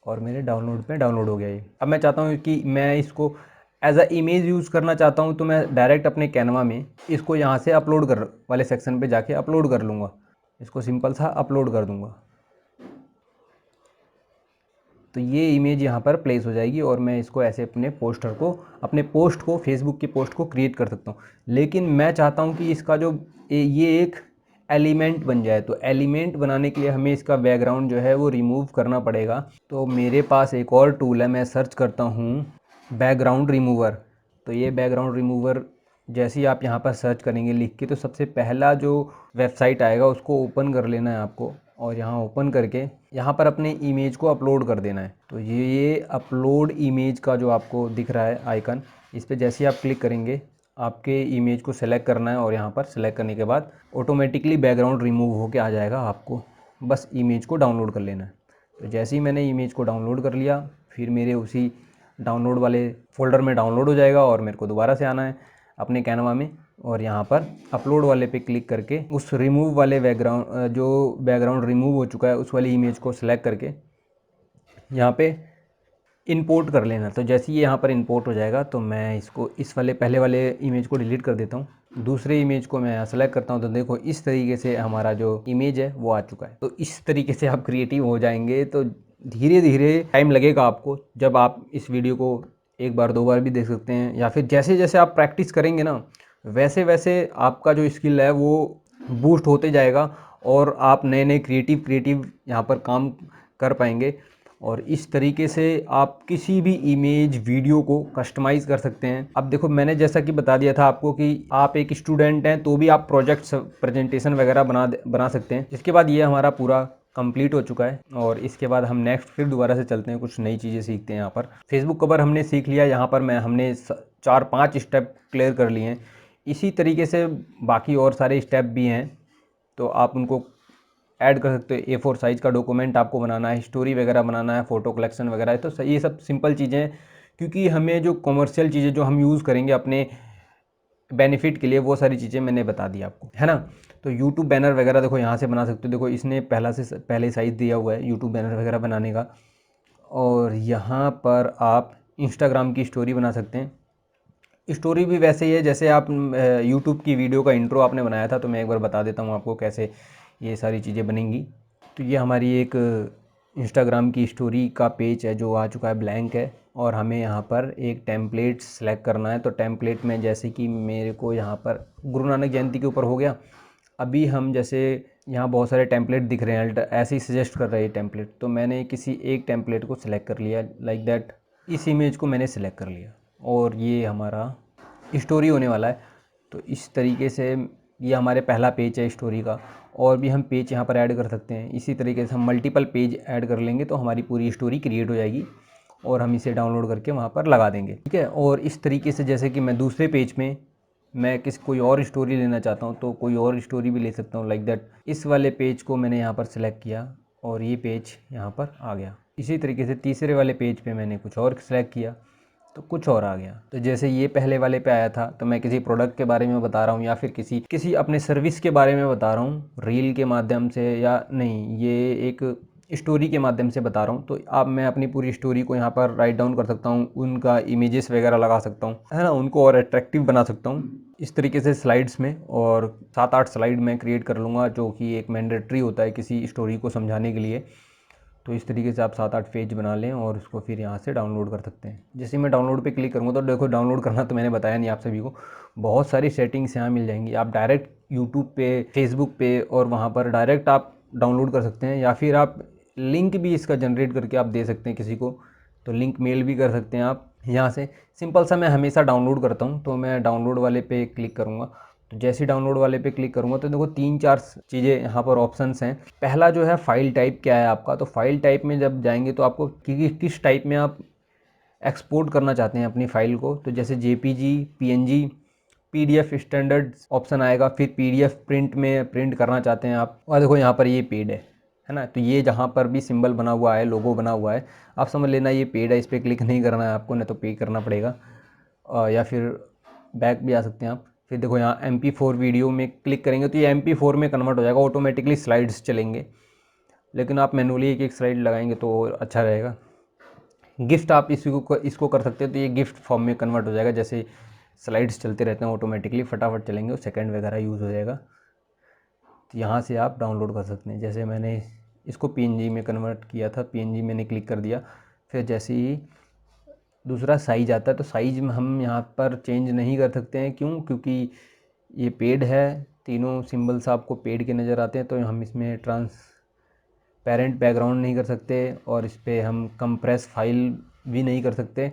और मेरे डाउनलोड पे डाउनलोड हो गया ये। अब मैं चाहता हूँ कि मैं इसको एज अ इमेज यूज़ करना चाहता हूँ, तो मैं डायरेक्ट अपने कैनवा में इसको यहाँ से अपलोड कर वाले सेक्शन पे जाके अपलोड कर लूँगा, इसको सिंपल सा अपलोड कर दूँगा, तो ये इमेज यहाँ पर प्लेस हो जाएगी और मैं इसको ऐसे अपने पोस्ट को फेसबुक की पोस्ट को क्रिएट कर सकता हूँ। लेकिन मैं चाहता हूँ कि इसका जो ये एक एलिमेंट बन जाए, तो एलिमेंट बनाने के लिए हमें इसका बैकग्राउंड जो है वो रिमूव करना पड़ेगा। तो मेरे पास एक और टूल है, मैं सर्च करता हूँ बैकग्राउंड रिमूवर। तो ये बैकग्राउंड रिमूवर जैसे ही आप यहाँ पर सर्च करेंगे लिख के, तो सबसे पहला जो वेबसाइट आएगा उसको ओपन कर लेना है आपको, और यहाँ ओपन करके यहाँ पर अपने इमेज को अपलोड कर देना है। तो ये अपलोड इमेज का जो आपको दिख रहा है आइकन, इस पर जैसे ही आप क्लिक करेंगे आपके इमेज को सेलेक्ट करना है और यहाँ पर सेलेक्ट करने के बाद ऑटोमेटिकली बैकग्राउंड रिमूव होके आ जाएगा। आपको बस इमेज को डाउनलोड कर लेना है। तो जैसे ही मैंने इमेज को डाउनलोड कर लिया, फिर मेरे उसी डाउनलोड वाले फ़ोल्डर में डाउनलोड हो जाएगा और मेरे को दोबारा से आना है अपने कैनवा में और यहाँ पर अपलोड वाले पे क्लिक करके उस रिमूव वाले बैकग्राउंड, जो बैकग्राउंड रिमूव हो चुका है उस वाली इमेज को सेलेक्ट करके यहाँ पे इंपोर्ट कर लेना। तो जैसे ही यहाँ पर इंपोर्ट हो जाएगा तो मैं इसको इस वाले पहले वाले इमेज को डिलीट कर देता हूँ, दूसरे इमेज को मैं यहाँ सेलेक्ट करता हूँ। तो देखो इस तरीके से हमारा जो इमेज है वो आ चुका है। तो इस तरीके से आप क्रिएटिव हो जाएंगे। तो धीरे धीरे टाइम लगेगा आपको, जब आप इस वीडियो को एक बार दो बार भी देख सकते हैं, या फिर जैसे जैसे आप प्रैक्टिस करेंगे ना वैसे वैसे आपका जो स्किल है वो बूस्ट होते जाएगा और आप नए नए क्रिएटिव यहाँ पर काम कर पाएंगे। और इस तरीके से आप किसी भी इमेज वीडियो को कस्टमाइज़ कर सकते हैं। अब देखो मैंने जैसा कि बता दिया था आपको कि आप एक स्टूडेंट हैं तो भी आप प्रोजेक्ट्स प्रेजेंटेशन वगैरह बना सकते हैं। इसके बाद ये हमारा पूरा कंप्लीट हो चुका है और इसके बाद हम नेक्स्ट फिर दोबारा से चलते हैं, कुछ नई चीज़ें सीखते हैं। यहाँ पर फेसबुक कवर हमने सीख लिया, यहाँ पर हमने 4-5 स्टेप क्लियर कर लिए हैं। इसी तरीके से बाकी और सारे स्टेप भी हैं तो आप उनको ऐड कर सकते हो। A4 साइज़ का डॉक्यूमेंट आपको बनाना है, स्टोरी वगैरह बनाना है, फ़ोटो कलेक्शन वगैरह है, तो ये सब सिंपल चीज़ें हैं। क्योंकि हमें जो कॉमर्शियल चीज़ें जो हम यूज़ करेंगे अपने बेनिफिट के लिए वो सारी चीज़ें मैंने बता दी आपको, है ना। तो यूट्यूब बैनर वगैरह देखो यहाँ से बना सकते हो। देखो इसने पहले साइज़ दिया हुआ है यूट्यूब बैनर वगैरह बनाने का। और यहाँ पर आप इंस्टाग्राम की स्टोरी बना सकते हैं। स्टोरी भी वैसे ही है जैसे आप यूट्यूब की वीडियो का इंट्रो आपने बनाया था। तो मैं एक बार बता देता हूँ आपको कैसे ये सारी चीज़ें बनेंगी। तो ये हमारी एक इंस्टाग्राम की स्टोरी का पेज है जो आ चुका है, ब्लैंक है। और हमें यहाँ पर एक टेम्पलेट सेलेक्ट करना है। तो टेम्पलेट में जैसे कि मेरे को यहाँ पर गुरु नानक जयंती के ऊपर हो गया। अभी हम जैसे यहाँ बहुत सारे टेम्पलेट दिख रहे हैं, ऐसे ही सजेस्ट कर रहे हैं टेम्पलेट। तो मैंने किसी एक टेम्पलेट को सिलेक्ट कर लिया, लाइक दैट इस इमेज को मैंने सिलेक्ट कर लिया और ये हमारा स्टोरी होने वाला है। तो इस तरीके से ये हमारे पहला पेज है स्टोरी का। और भी हम पेज यहाँ पर ऐड कर सकते हैं। इसी तरीके से हम मल्टीपल पेज ऐड कर लेंगे तो हमारी पूरी स्टोरी क्रिएट हो जाएगी और हम इसे डाउनलोड करके वहाँ पर लगा देंगे, ठीक है। और इस तरीके से जैसे कि मैं दूसरे पेज में मैं कोई और स्टोरी लेना चाहता हूँ तो कोई और स्टोरी भी ले सकता हूँ, लाइक दैट। इस वाले पेज को मैंने यहाँ पर सिलेक्ट किया और ये पेज यहाँ पर आ गया। इसी तरीके से तीसरे वाले पेज पे मैंने कुछ और सिलेक्ट किया तो कुछ और आ गया। तो जैसे ये पहले वाले पे आया था तो मैं किसी प्रोडक्ट के बारे में बता रहा हूँ या फिर किसी अपने सर्विस के बारे में बता रहा हूँ रील के माध्यम से, या नहीं ये एक स्टोरी के माध्यम से बता रहा हूँ। तो अब मैं अपनी पूरी स्टोरी को यहाँ पर राइट डाउन कर सकता हूँ, उनका इमेजेस वगैरह लगा सकता हूँ, है ना, उनको और अट्रैक्टिव बना सकता हूँ इस तरीके से स्लाइड्स में। और 7-8 स्लाइड मैं क्रिएट कर लूँगा जो कि एक मैंडेटरी होता है किसी स्टोरी को समझाने के लिए। तो इस तरीके से आप 7-8 पेज बना लें और उसको फिर यहाँ से डाउनलोड कर सकते हैं। जैसे मैं डाउनलोड पे क्लिक करूँगा तो देखो डाउनलोड करना तो मैंने बताया नहीं आप सभी को, बहुत सारी सेटिंग्स यहाँ मिल जाएंगी। आप डायरेक्ट यूट्यूब पे, फेसबुक पे और वहाँ पर डायरेक्ट आप डाउनलोड कर सकते हैं, या फिर आप लिंक भी इसका जनरेट करके आप दे सकते हैं किसी को। तो लिंक मेल भी कर सकते हैं आप यहाँ से। सिंपल सा मैं हमेशा डाउनलोड करता हूँ तो मैं डाउनलोड वाले पे क्लिक करूँगा। तो जैसे ही डाउनलोड वाले पे क्लिक करूँगा तो देखो 3-4 चीज़ें यहाँ पर ऑप्शंस हैं। पहला जो है फाइल टाइप क्या है आपका। तो फाइल टाइप में जब जाएंगे तो आपको किस टाइप में आप एक्सपोर्ट करना चाहते हैं अपनी फ़ाइल को। तो जैसे JPG, PNG, PDF standard option आएगा, फिर PDF प्रिंट में प्रिंट करना चाहते हैं आप। और देखो यहाँ पर ये पेड है ना। तो ये जहाँ पर भी सिंबल बना हुआ है, लोगो बना हुआ है, आप समझ लेना ये पेड है, इस पर क्लिक नहीं करना है आपको, नहीं तो पे करना पड़ेगा। या फिर बैक भी आ सकते हैं आप। फिर देखो यहाँ MP4 वीडियो में क्लिक करेंगे तो ये MP4 में कन्वर्ट हो जाएगा, ऑटोमेटिकली स्लाइड्स चलेंगे। लेकिन आप मैनुअली एक स्लाइड लगाएंगे तो अच्छा रहेगा। गिफ्ट आप इसको कर सकते हैं तो ये गिफ्ट फॉर्म में कन्वर्ट हो जाएगा। जैसे स्लाइड्स चलते रहते हैं ऑटोमेटिकली फटाफट चलेंगे और सेकंड वगैरह यूज़ हो जाएगा। तो यहाँ से आप डाउनलोड कर सकते हैं। जैसे मैंने इसको PNG में कन्वर्ट किया था, PNG मैंने क्लिक कर दिया। फिर जैसे ही दूसरा साइज आता है तो साइज में हम यहाँ पर चेंज नहीं कर सकते हैं। क्यों? क्योंकि ये पेड है, तीनों सिंबल्स आपको पेड के नज़र आते हैं। तो हम इसमें ट्रांसपेरेंट बैकग्राउंड नहीं कर सकते और इस पर हम कंप्रेस फाइल भी नहीं कर सकते।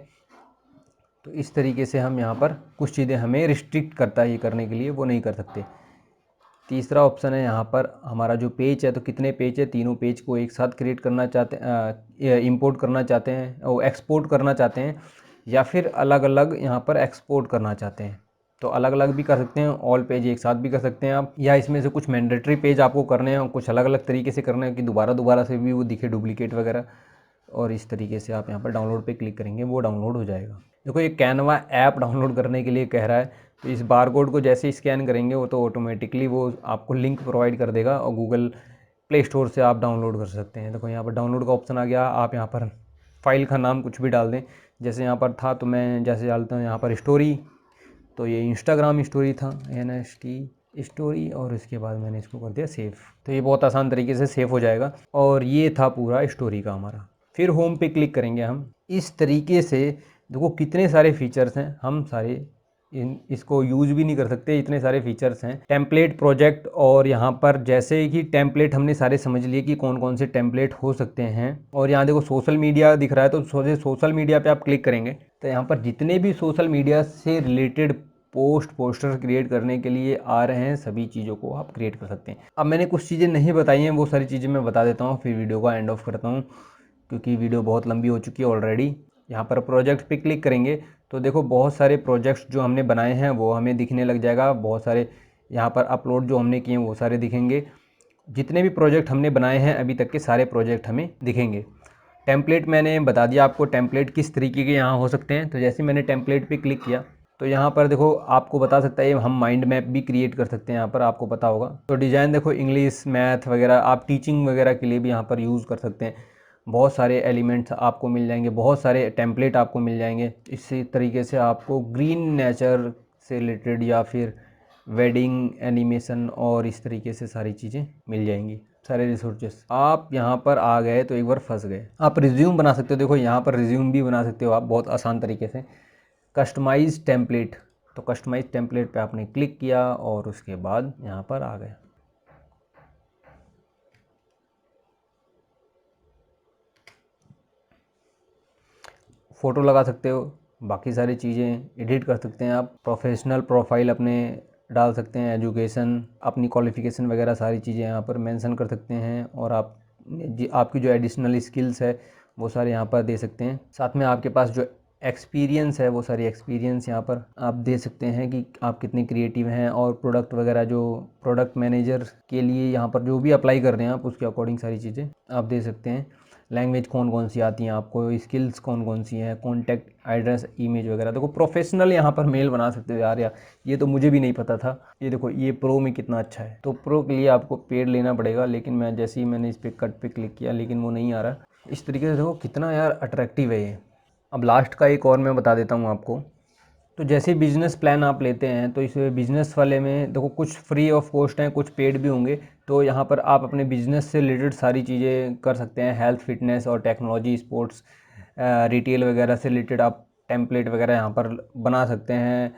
तो इस तरीके से हम यहाँ पर कुछ चीज़ें हमें रिस्ट्रिक्ट करता है ये करने के लिए, वो नहीं कर सकते। तीसरा ऑप्शन है यहाँ पर हमारा जो पेज है, तो कितने पेज है, तीनों पेज को एक साथ क्रिएट करना चाहते हैं, इंपोर्ट करना चाहते हैं और एक्सपोर्ट करना चाहते हैं, या फिर अलग अलग यहाँ पर एक्सपोर्ट करना चाहते हैं। तो अलग अलग भी कर सकते हैं, ऑल पेज एक साथ भी कर सकते हैं आप, या इसमें से कुछ मैंडेटरी पेज आपको करने हैं, कुछ अलग अलग तरीके से करने हैं कि दोबारा दोबारा से भी वो दिखे डुप्लीकेट वगैरह। और इस तरीके से आप यहाँ पर डाउनलोड पे क्लिक करेंगे, वो डाउनलोड हो जाएगा। देखो ये कैनवा ऐप डाउनलोड करने के लिए कह रहा है, तो इस बार कोड को जैसे ही स्कैन करेंगे वो तो ऑटोमेटिकली वो आपको लिंक प्रोवाइड कर देगा और गूगल प्ले स्टोर से आप डाउनलोड कर सकते हैं। देखो यहाँ पर डाउनलोड का ऑप्शन आ गया, आप यहाँ पर फाइल का नाम कुछ भी डाल दें, जैसे यहाँ पर था तो मैं जैसे डालता हूँ यहाँ पर स्टोरी, तो ये इंस्टाग्राम स्टोरी था, NST स्टोरी, और इसके बाद मैंने इसको कर दिया सेव। तो ये बहुत आसान तरीके से सेव हो जाएगा, और ये था पूरा स्टोरी का हमारा। फिर होम पे क्लिक करेंगे हम। इस तरीके से देखो कितने सारे फीचर्स हैं, हम सारे इसको यूज़ भी नहीं कर सकते, इतने सारे फीचर्स हैं। टेम्पलेट प्रोजेक्ट, और यहाँ पर जैसे कि टेम्पलेट हमने सारे समझ लिए कि कौन कौन से टेम्पलेट हो सकते हैं। और यहाँ देखो सोशल मीडिया दिख रहा है, तो सोशल मीडिया पे आप क्लिक करेंगे तो यहाँ पर जितने भी सोशल मीडिया से रिलेटेड पोस्टर क्रिएट करने के लिए आ रहे हैं, सभी चीज़ों को आप क्रिएट कर सकते हैं। अब मैंने कुछ चीज़ें नहीं बताई हैं, वो सारी चीज़ें मैं बता देता हूँ, फिर वीडियो का एंड ऑफ करता हूँ क्योंकि वीडियो बहुत लंबी हो चुकी है ऑलरेडी। यहाँ पर प्रोजेक्ट पे क्लिक करेंगे तो देखो बहुत सारे प्रोजेक्ट्स जो हमने बनाए हैं वो हमें दिखने लग जाएगा। बहुत सारे यहाँ पर अपलोड जो हमने किए हैं वो सारे दिखेंगे। जितने भी प्रोजेक्ट हमने बनाए हैं अभी तक के सारे प्रोजेक्ट हमें दिखेंगे। टेम्पलेट मैंने बता दिया आपको टेम्पलेट किस तरीके के यहाँ हो सकते हैं। तो जैसे मैंने टेम्पलेट पे क्लिक किया तो यहाँ पर देखो आपको बता सकता है, हम माइंड मैप भी क्रिएट कर सकते हैं यहाँ पर, आपको पता होगा। तो डिज़ाइन देखो इंग्लिश मैथ वगैरह, आप टीचिंग वगैरह के लिए भी यहाँ पर यूज़ कर सकते हैं। बहुत सारे एलिमेंट्स आपको मिल जाएंगे, बहुत सारे टेम्पलेट आपको मिल जाएंगे। इसी तरीके से आपको ग्रीन नेचर से रिलेटेड या फिर वेडिंग एनिमेशन और इस तरीके से सारी चीज़ें मिल जाएंगी, सारे रिसोर्सेस। आप यहाँ पर आ गए तो एक बार फंस गए। आप रिज्यूम बना सकते हो, देखो यहाँ पर रिज्यूम भी बना सकते हो आप बहुत आसान तरीके से। कस्टमाइज टेम्पलेट, तो कस्टमाइज टेम्पलेट पे आपने क्लिक किया और उसके बाद यहाँ पर आ गए। फ़ोटो लगा सकते हो, बाकी सारी चीज़ें एडिट कर सकते हैं आप। प्रोफेशनल प्रोफाइल अपने डाल सकते हैं, एजुकेशन, अपनी क्वालिफ़िकेशन वगैरह सारी चीज़ें यहाँ पर मेंशन कर सकते हैं। और आप आपकी जो एडिशनल स्किल्स है वो सारे यहाँ पर दे सकते हैं। साथ में आपके पास जो एक्सपीरियंस है वो सारी एक्सपीरियंस यहाँ पर आप दे सकते हैं कि आप कितने क्रिएटिव हैं। और प्रोडक्ट वगैरह जो प्रोडक्ट मैनेजर के लिए यहाँ पर जो भी अप्लाई कर रहे हैं आप उसके अकॉर्डिंग सारी चीज़ें आप दे सकते हैं। लैंग्वेज कौन कौन सी आती हैं आपको, स्किल्स कौन कौन सी हैं, कॉन्टैक्ट एड्रेस, इमेज वगैरह। देखो प्रोफेशनल यहाँ पर मेल बना सकते हो यार ये तो मुझे भी नहीं पता था। ये देखो ये प्रो में कितना अच्छा है। तो प्रो के लिए आपको पेड लेना पड़ेगा, लेकिन मैं जैसे ही मैंने इस पर कट पे क्लिक किया लेकिन वो नहीं आ रहा। इस तरीके से देखो कितना यार अट्रैक्टिव है ये। अब लास्ट का एक और मैं बता देता हूँ आपको। तो जैसे बिज़नेस प्लान आप लेते हैं तो इस बिज़नेस वाले में देखो कुछ फ्री ऑफ कॉस्ट हैं, कुछ पेड भी होंगे। तो यहाँ पर आप अपने बिज़नेस से रिलेटेड सारी चीज़ें कर सकते हैं। हेल्थ, फिटनेस और टेक्नोलॉजी, स्पोर्ट्स, रिटेल वगैरह से रिलेटेड आप टेम्पलेट वगैरह यहाँ पर बना सकते हैं।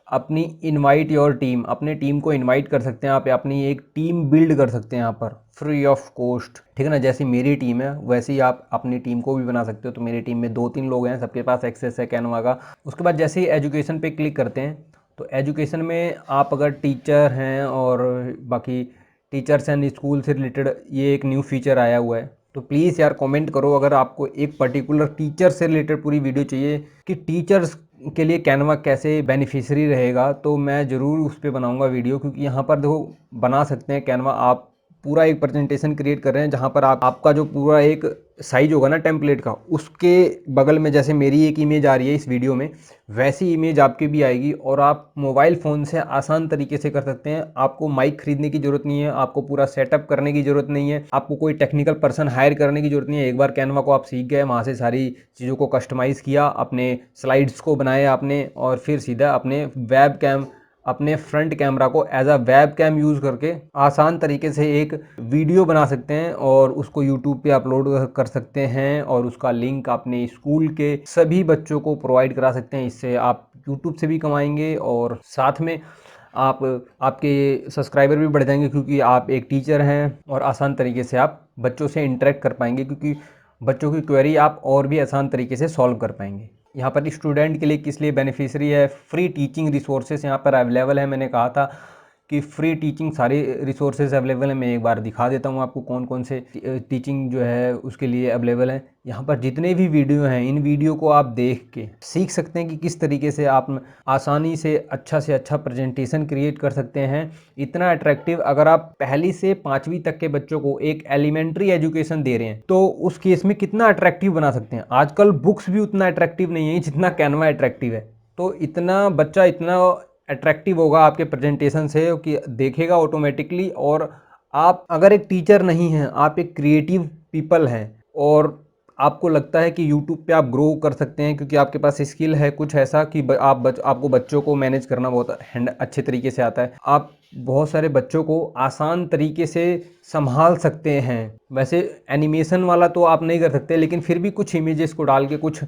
अपनी इनवाइट योर टीम, अपने टीम को इनवाइट कर सकते हैं आप, अपनी एक टीम बिल्ड कर सकते हैं यहाँ पर फ्री ऑफ कॉस्ट, ठीक है ना। जैसी मेरी टीम है वैसे ही आप अपनी टीम को भी बना सकते हो। तो मेरी टीम में 2-3 लोग हैं, सबके पास एक्सेस है कैनवा का। उसके बाद जैसे ही एजुकेशन पे क्लिक करते हैं तो एजुकेशन में आप अगर टीचर हैं और बाकी टीचर्स एंड स्कूल से रिलेटेड ये एक न्यू फीचर आया हुआ है। तो प्लीज़ यार कमेंट करो अगर आपको एक पर्टिकुलर टीचर से रिलेटेड पूरी वीडियो चाहिए कि टीचर्स के लिए कैनवा कैसे बेनिफिशियरी रहेगा, तो मैं ज़रूर उस पर बनाऊंगा वीडियो। क्योंकि यहाँ पर देखो बना सकते हैं कैनवा, आप पूरा एक प्रेजेंटेशन क्रिएट कर रहे हैं जहाँ पर आपका जो पूरा एक साइज होगा ना टेम्पलेट का, उसके बगल में जैसे मेरी एक इमेज आ रही है इस वीडियो में, वैसी इमेज आपकी भी आएगी। और आप मोबाइल फ़ोन से आसान तरीके से कर सकते हैं। आपको माइक खरीदने की ज़रूरत नहीं है, आपको पूरा सेटअप करने की ज़रूरत नहीं है, आपको कोई टेक्निकल पर्सन हायर करने की ज़रूरत नहीं है। एक बार कैनवा को आप सीख गए, वहाँ से सारी चीज़ों को कस्टमाइज़ किया, अपने स्लाइड्स को बनाया आपने, और फिर सीधा अपने फ्रंट कैमरा को as a webcam use करके आसान तरीके से एक वीडियो बना सकते हैं और उसको यूट्यूब पे अपलोड कर सकते हैं। और उसका लिंक अपने स्कूल के सभी बच्चों को प्रोवाइड करा सकते हैं। इससे आप यूट्यूब से भी कमाएंगे और साथ में आपके सब्सक्राइबर भी बढ़ जाएंगे, क्योंकि आप एक टीचर हैं और आसान तरीके से आप बच्चों से इंटरेक्ट कर पाएंगे, क्योंकि बच्चों की क्वेरी आप और भी आसान तरीके से सॉल्व कर पाएंगे। यहाँ पर स्टूडेंट के लिए किस लिए बेनिफिशियरी है, फ्री टीचिंग रिसोर्सेज यहाँ पर अवेलेबल है। मैंने कहा था कि फ्री टीचिंग सारे रिसोर्सेज अवेलेबल हैं। मैं एक बार दिखा देता हूँ आपको कौन कौन से टीचिंग जो है उसके लिए अवेलेबल है। यहाँ पर जितने भी वीडियो हैं, इन वीडियो को आप देख के सीख सकते हैं कि किस तरीके से आप आसानी से अच्छा प्रेजेंटेशन क्रिएट कर सकते हैं। इतना अट्रैक्टिव, अगर आप पहली से 5वीं तक के बच्चों को एक एलिमेंट्री एजुकेशन दे रहे हैं तो उस केस में कितना अट्रैक्टिव बना सकते हैं। आजकल बुक्स भी उतना अट्रैक्टिव नहीं है जितना कैनवा अट्रैक्टिव है। तो इतना बच्चा इतना अट्रैक्टिव होगा आपके प्रेजेंटेशन से कि देखेगा ऑटोमेटिकली। और आप अगर एक टीचर नहीं हैं, आप एक क्रिएटिव पीपल हैं और आपको लगता है कि यूट्यूब पे आप ग्रो कर सकते हैं क्योंकि आपके पास स्किल है कुछ ऐसा कि आपको बच्चों को मैनेज करना बहुत अच्छे तरीके से आता है। आप बहुत सारे बच्चों को आसान तरीके से संभाल सकते हैं। वैसे एनिमेशन वाला तो आप नहीं कर सकते, लेकिन फिर भी कुछ इमेजेस को डाल के कुछ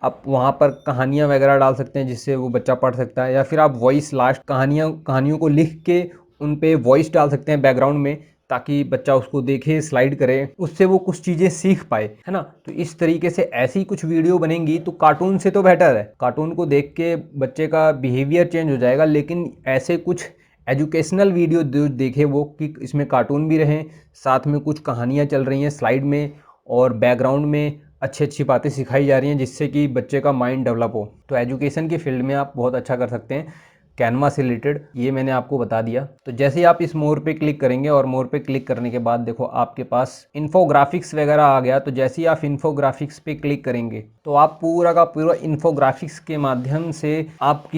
आप वहाँ पर कहानियाँ वगैरह डाल सकते हैं जिससे वो बच्चा पढ़ सकता है। या फिर आप वॉइस लास्ट कहानियों को लिख के उन पे वॉइस डाल सकते हैं बैकग्राउंड में, ताकि बच्चा उसको देखे, स्लाइड करे, उससे वो कुछ चीज़ें सीख पाए, है ना। तो इस तरीके से ऐसी कुछ वीडियो बनेंगी तो कार्टून से तो बेटर है। कार्टून को देख के बच्चे का बिहेवियर चेंज हो जाएगा, लेकिन ऐसे कुछ एजुकेशनल वीडियो देखे वो कि इसमें कार्टून भी रहें, साथ में कुछ कहानियाँ चल रही हैं स्लाइड में और बैकग्राउंड में अच्छी अच्छी बातें सिखाई जा रही हैं जिससे कि बच्चे का माइंड डेवलप हो। तो एजुकेशन के फील्ड में आप बहुत अच्छा कर सकते हैं कैनवा से रिलेटेड। ये मैंने आपको बता दिया। तो जैसे ही आप इस मोर पे क्लिक करेंगे और मोर पे क्लिक करने के बाद देखो आपके पास इन्फोग्राफिक्स वगैरह आ गया। तो जैसे ही आप इन्फोग्राफिक्स पे क्लिक करेंगे तो आप पूरा का पूरा इन्फोग्राफिक्स के माध्यम से आप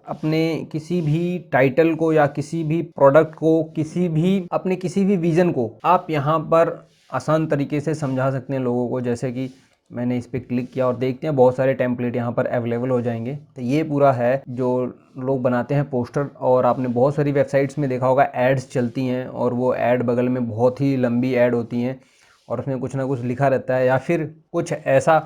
अपने किसी भी टाइटल को या किसी भी प्रोडक्ट को, अपने किसी भी विजन को आप यहाँ पर आसान तरीके से समझा सकते हैं लोगों को। जैसे कि मैंने इस पर क्लिक किया और देखते हैं बहुत सारे टेम्पलेट यहाँ पर अवेलेबल हो जाएंगे। तो ये पूरा है जो लोग बनाते हैं पोस्टर। और आपने बहुत सारी वेबसाइट्स में देखा होगा एड्स चलती हैं और वो ऐड बगल में बहुत ही लंबी ऐड होती हैं और उसमें कुछ ना कुछ लिखा रहता है, या फिर कुछ ऐसा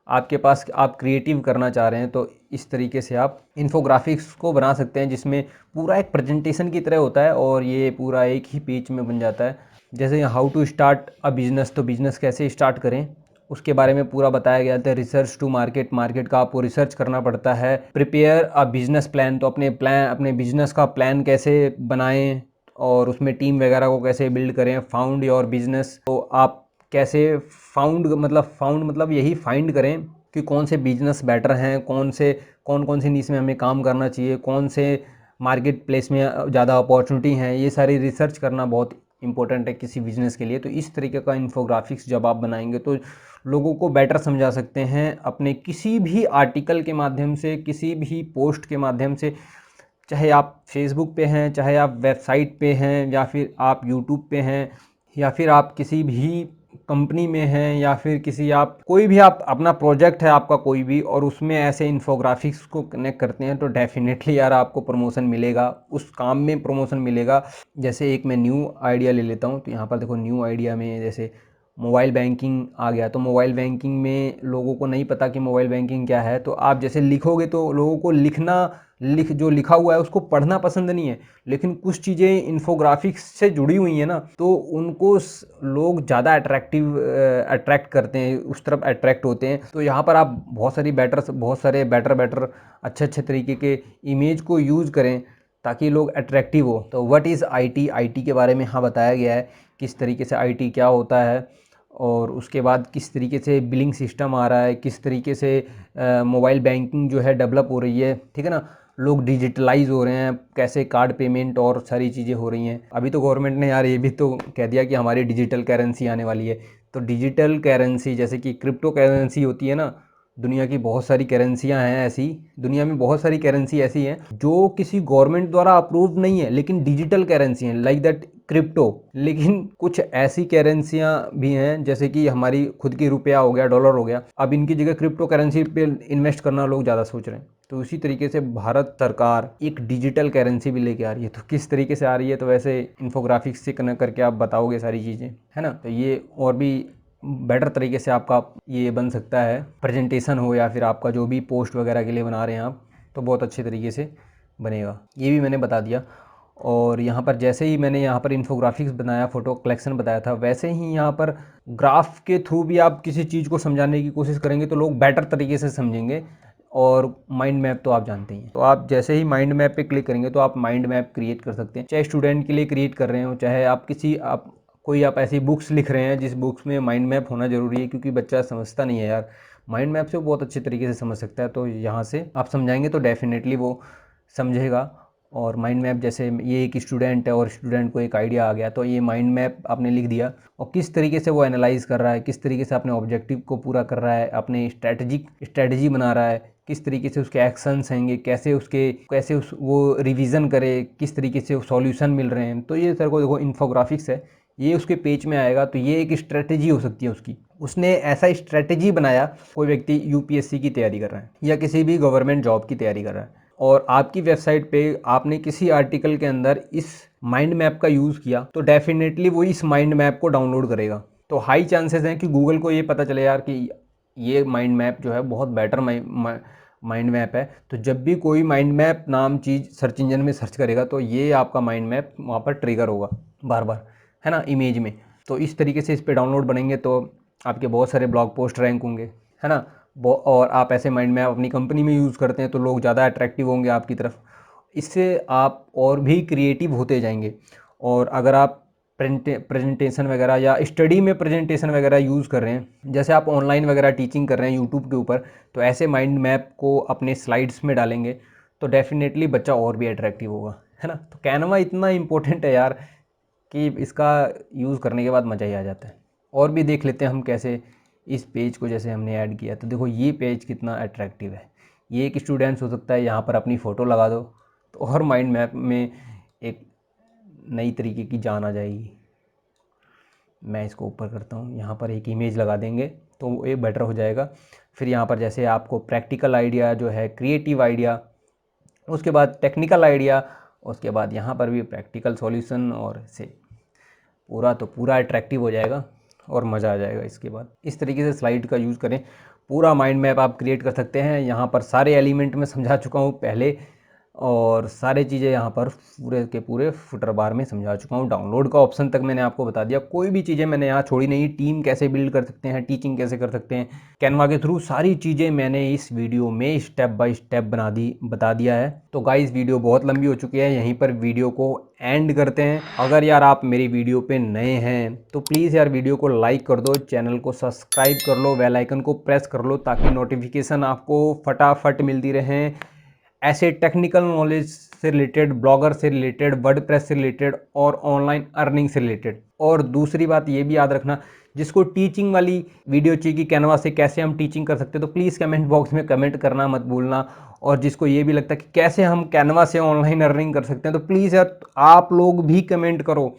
आपके पास आप क्रिएटिव करना चाह रहे हैं। तो इस तरीके से आप इन्फोग्राफिक्स को बना सकते हैं जिसमें पूरा एक प्रेजेंटेशन की तरह होता है और ये पूरा एक ही पेज में बन जाता है। जैसे how to start a business, तो बिज़नेस कैसे स्टार्ट करें उसके बारे में पूरा बताया गया था। रिसर्च टू मार्केट का आपको रिसर्च करना पड़ता है। प्रिपेयर अ बिजनेस प्लान, तो अपने बिजनेस का प्लान कैसे बनाएं और उसमें टीम वगैरह को कैसे बिल्ड करें। फाउंड योर बिजनेस, तो आप कैसे फाउंड मतलब यही फाइंड करें कि कौन से बिजनेस बेटर हैं, कौन कौन सी नीश में हमें काम करना चाहिए, कौन से मार्केट प्लेस में ज़्यादा अपॉर्चुनिटी हैं। ये सारी रिसर्च करना बहुत इंपॉर्टेंट है किसी बिजनेस के लिए। तो इस तरीके का इन्फोग्राफिक्स जब आप बनाएंगे तो लोगों को बेटर समझा सकते हैं अपने किसी भी आर्टिकल के माध्यम से, किसी भी पोस्ट के माध्यम से। चाहे आप फेसबुक पे हैं, चाहे आप वेबसाइट पे हैं, या फिर आप यूट्यूब पे हैं, या फिर आप किसी भी कंपनी में हैं, या फिर कोई भी आप अपना प्रोजेक्ट है आपका कोई भी, और उसमें ऐसे इन्फोग्राफिक्स को कनेक्ट करते हैं तो डेफिनेटली यार आपको प्रमोशन मिलेगा, उस काम में प्रमोशन मिलेगा। जैसे एक मैं न्यू आइडिया ले लेता हूँ। तो यहाँ पर देखो न्यू आइडिया में जैसे मोबाइल बैंकिंग आ गया। तो मोबाइल बैंकिंग में लोगों को नहीं पता कि मोबाइल बैंकिंग क्या है। तो आप जैसे लिखोगे तो लोगों को जो लिखा हुआ है उसको पढ़ना पसंद नहीं है, लेकिन कुछ चीज़ें इन्फोग्राफिक्स से जुड़ी हुई हैं ना, तो उनको लोग ज़्यादा अट्रैक्ट करते हैं, उस तरफ अट्रैक्ट होते हैं। तो यहाँ पर आप बहुत सारे बेटर अच्छे तरीके के इमेज को यूज़ करें ताकि लोग अट्रैक्टिव हो। तो व्हाट इज़ आईटी के बारे में यहाँ बताया गया है, किस तरीके से आईटी क्या होता है, और उसके बाद किस तरीके से बिलिंग सिस्टम आ रहा है, किस तरीके से मोबाइल बैंकिंग जो है डेवलप हो रही है, ठीक है ना। लोग डिजिटलाइज हो रहे हैं, कैसे कार्ड पेमेंट और सारी चीज़ें हो रही हैं। अभी तो गवर्नमेंट ने यार ये भी तो कह दिया कि हमारी डिजिटल करेंसी आने वाली है। तो डिजिटल करेंसी जैसे कि क्रिप्टो करेंसी होती है ना, दुनिया की बहुत सारी करेंसियाँ हैं ऐसी, दुनिया में बहुत सारी करेंसी ऐसी हैं जो किसी गवर्नमेंट द्वारा अप्रूव्ड नहीं है लेकिन डिजिटल करेंसी हैं, लाइक दैट क्रिप्टो। लेकिन कुछ ऐसी करेंसियाँ भी हैं जैसे कि हमारी खुद की रुपया हो गया, डॉलर हो गया, अब इनकी जगह क्रिप्टो करेंसी पे इन्वेस्ट करना लोग ज़्यादा सोच रहे हैं। तो इसी तरीके से भारत सरकार एक डिजिटल करेंसी भी लेके आ रही है। तो किस तरीके से आ रही है, तो वैसे इन्फोग्राफिक्स से कनेक्ट करके आप बताओगे सारी चीज़ें, है ना। तो ये और भी बेटर तरीके से आपका ये बन सकता है, प्रेजेंटेशन हो या फिर आपका जो भी पोस्ट वगैरह के लिए बना रहे हैं आप, तो बहुत अच्छे तरीके से बनेगा। ये भी मैंने बता दिया। और यहाँ पर जैसे ही मैंने यहाँ पर इन्फोग्राफिक्स बनाया, फ़ोटो कलेक्शन बताया था, वैसे ही यहाँ पर ग्राफ के थ्रू भी आप किसी चीज़ को समझाने की कोशिश करेंगे तो लोग बेटर तरीके से समझेंगे। और माइंड मैप तो आप जानते ही हैं। तो आप जैसे ही माइंड मैप पे क्लिक करेंगे तो आप माइंड मैप क्रिएट कर सकते हैं, चाहे स्टूडेंट के लिए क्रिएट कर रहे हो, चाहे आप कोई ऐसी बुक्स लिख रहे हैं जिस बुक्स में माइंड मैप होना ज़रूरी है, क्योंकि बच्चा समझता नहीं है यार, माइंड मैप से वो बहुत अच्छे तरीके से समझ सकता है। तो यहाँ से आप समझाएंगे तो डेफिनेटली वो समझेगा। और माइंड मैप जैसे ये एक स्टूडेंट है और स्टूडेंट को एक आइडिया आ गया, तो ये माइंड मैप आपने लिख दिया और किस तरीके से वो एनालाइज कर रहा है, किस तरीके से अपने ऑब्जेक्टिव को पूरा कर रहा है, अपने स्ट्रेटजी बना रहा है, किस तरीके से उसके एक्शंस हैंगे, कैसे वो रिवीजन करे, किस तरीके से सॉल्यूशन मिल रहे हैं। तो ये सर को देखो इन्फोग्राफिक्स है, ये उसके पेज में आएगा। तो ये एक स्ट्रेटजी हो सकती है उसकी, उसने ऐसा स्ट्रेटजी बनाया। कोई व्यक्ति यूपीएससी की तैयारी कर रहा है या किसी भी गवर्नमेंट जॉब की तैयारी कर रहा है और आपकी वेबसाइट पे आपने किसी आर्टिकल के अंदर इस माइंड मैप का यूज़ किया, तो डेफिनेटली वो इस माइंड मैप को डाउनलोड करेगा। तो हाई चांसेस हैं कि गूगल को ये पता चले यार कि ये माइंड मैप जो है बहुत बेटर माइंड मैप है। तो जब भी कोई माइंड मैप नाम चीज़ सर्च इंजन में सर्च करेगा तो ये आपका माइंड मैप वहाँ पर ट्रिगर होगा बार बार, है ना, इमेज में। तो इस तरीके से इस पर डाउनलोड बनेंगे तो आपके बहुत सारे ब्लॉग पोस्ट रैंक होंगे, है ना। और आप ऐसे माइंड मैप अपनी कंपनी में यूज़ करते हैं तो लोग ज़्यादा अट्रैक्टिव होंगे आपकी तरफ। इससे आप और भी क्रिएटिव होते जाएंगे। और अगर आप प्रेजेंटेशन वगैरह या स्टडी में प्रेजेंटेशन वगैरह यूज़ कर रहे हैं, जैसे आप ऑनलाइन वगैरह टीचिंग कर रहे हैं यूट्यूब के ऊपर, तो ऐसे माइंड मैप को अपने स्लाइड्स में डालेंगे तो डेफिनेटली बच्चा और भी अट्रैक्टिव होगा, है ना। तो कैनवा इतना इंपॉर्टेंट है यार कि इसका यूज़ करने के बाद मज़ा ही आ जाता है। और भी देख लेते हैं हम कैसे इस पेज को जैसे हमने ऐड किया। तो देखो ये पेज कितना अट्रैक्टिव है। ये एक स्टूडेंट्स हो सकता है, यहाँ पर अपनी फ़ोटो लगा दो तो और माइंड मैप में एक नई तरीके की जान आ जाएगी। मैं इसको ऊपर करता हूँ, यहाँ पर एक इमेज लगा देंगे तो ये बेटर हो जाएगा। फिर यहाँ पर जैसे आपको प्रैक्टिकल आइडिया जो है, क्रिएटिव आइडिया, उसके बाद टेक्निकल आइडिया, उसके बाद यहाँ पर भी प्रैक्टिकल सॉल्यूशन, और से पूरा अट्रैक्टिव हो जाएगा और मज़ा आ जाएगा। इसके बाद इस तरीके से स्लाइड का यूज़ करें, पूरा माइंड मैप आप क्रिएट कर सकते हैं। यहाँ पर सारे एलिमेंट में समझा चुका हूँ पहले, और सारी चीज़ें यहाँ पर पूरे के पूरे फुटर बार में समझा चुका हूँ। डाउनलोड का ऑप्शन तक मैंने आपको बता दिया, कोई भी चीज़ें मैंने यहाँ छोड़ी नहीं। टीम कैसे बिल्ड कर सकते हैं, टीचिंग कैसे कर सकते हैं कैनवा के थ्रू, सारी चीज़ें मैंने इस वीडियो में स्टेप बाय स्टेप बता दिया है। तो गाइस वीडियो बहुत लंबी हो चुकी है, यहीं पर वीडियो को एंड करते हैं। अगर यार आप मेरी वीडियो पे नए हैं तो प्लीज़ यार वीडियो को लाइक कर दो, चैनल को सब्सक्राइब कर लो, बेल आइकन को प्रेस कर लो, ताकि नोटिफिकेशन आपको फटाफट मिलती रहें ऐसे टेक्निकल नॉलेज से रिलेटेड, ब्लॉगर से रिलेटेड, वर्डप्रेस से रिलेटेड और ऑनलाइन अर्निंग से रिलेटेड। और दूसरी बात ये भी याद रखना, जिसको टीचिंग वाली वीडियो चाहिए कि कैनवा से कैसे हम टीचिंग कर सकते हैं, तो प्लीज़ कमेंट बॉक्स में कमेंट करना मत भूलना। और जिसको ये भी लगता है कि कैसे हम कैनवा से ऑनलाइन अर्निंग कर सकते हैं, तो प्लीज़ यार आप लोग भी कमेंट करो।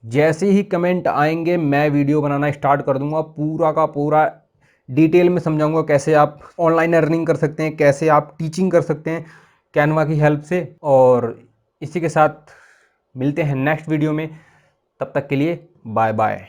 जैसे ही कमेंट आएंगे मैं वीडियो बनाना स्टार्ट कर दूंगा, पूरा का पूरा डिटेल में समझाऊंगा कैसे आप ऑनलाइन अर्निंग कर सकते हैं, कैसे आप टीचिंग कर सकते हैं कैनवा की हेल्प से। और इसी के साथ मिलते हैं नेक्स्ट वीडियो में, तब तक के लिए बाय बाय।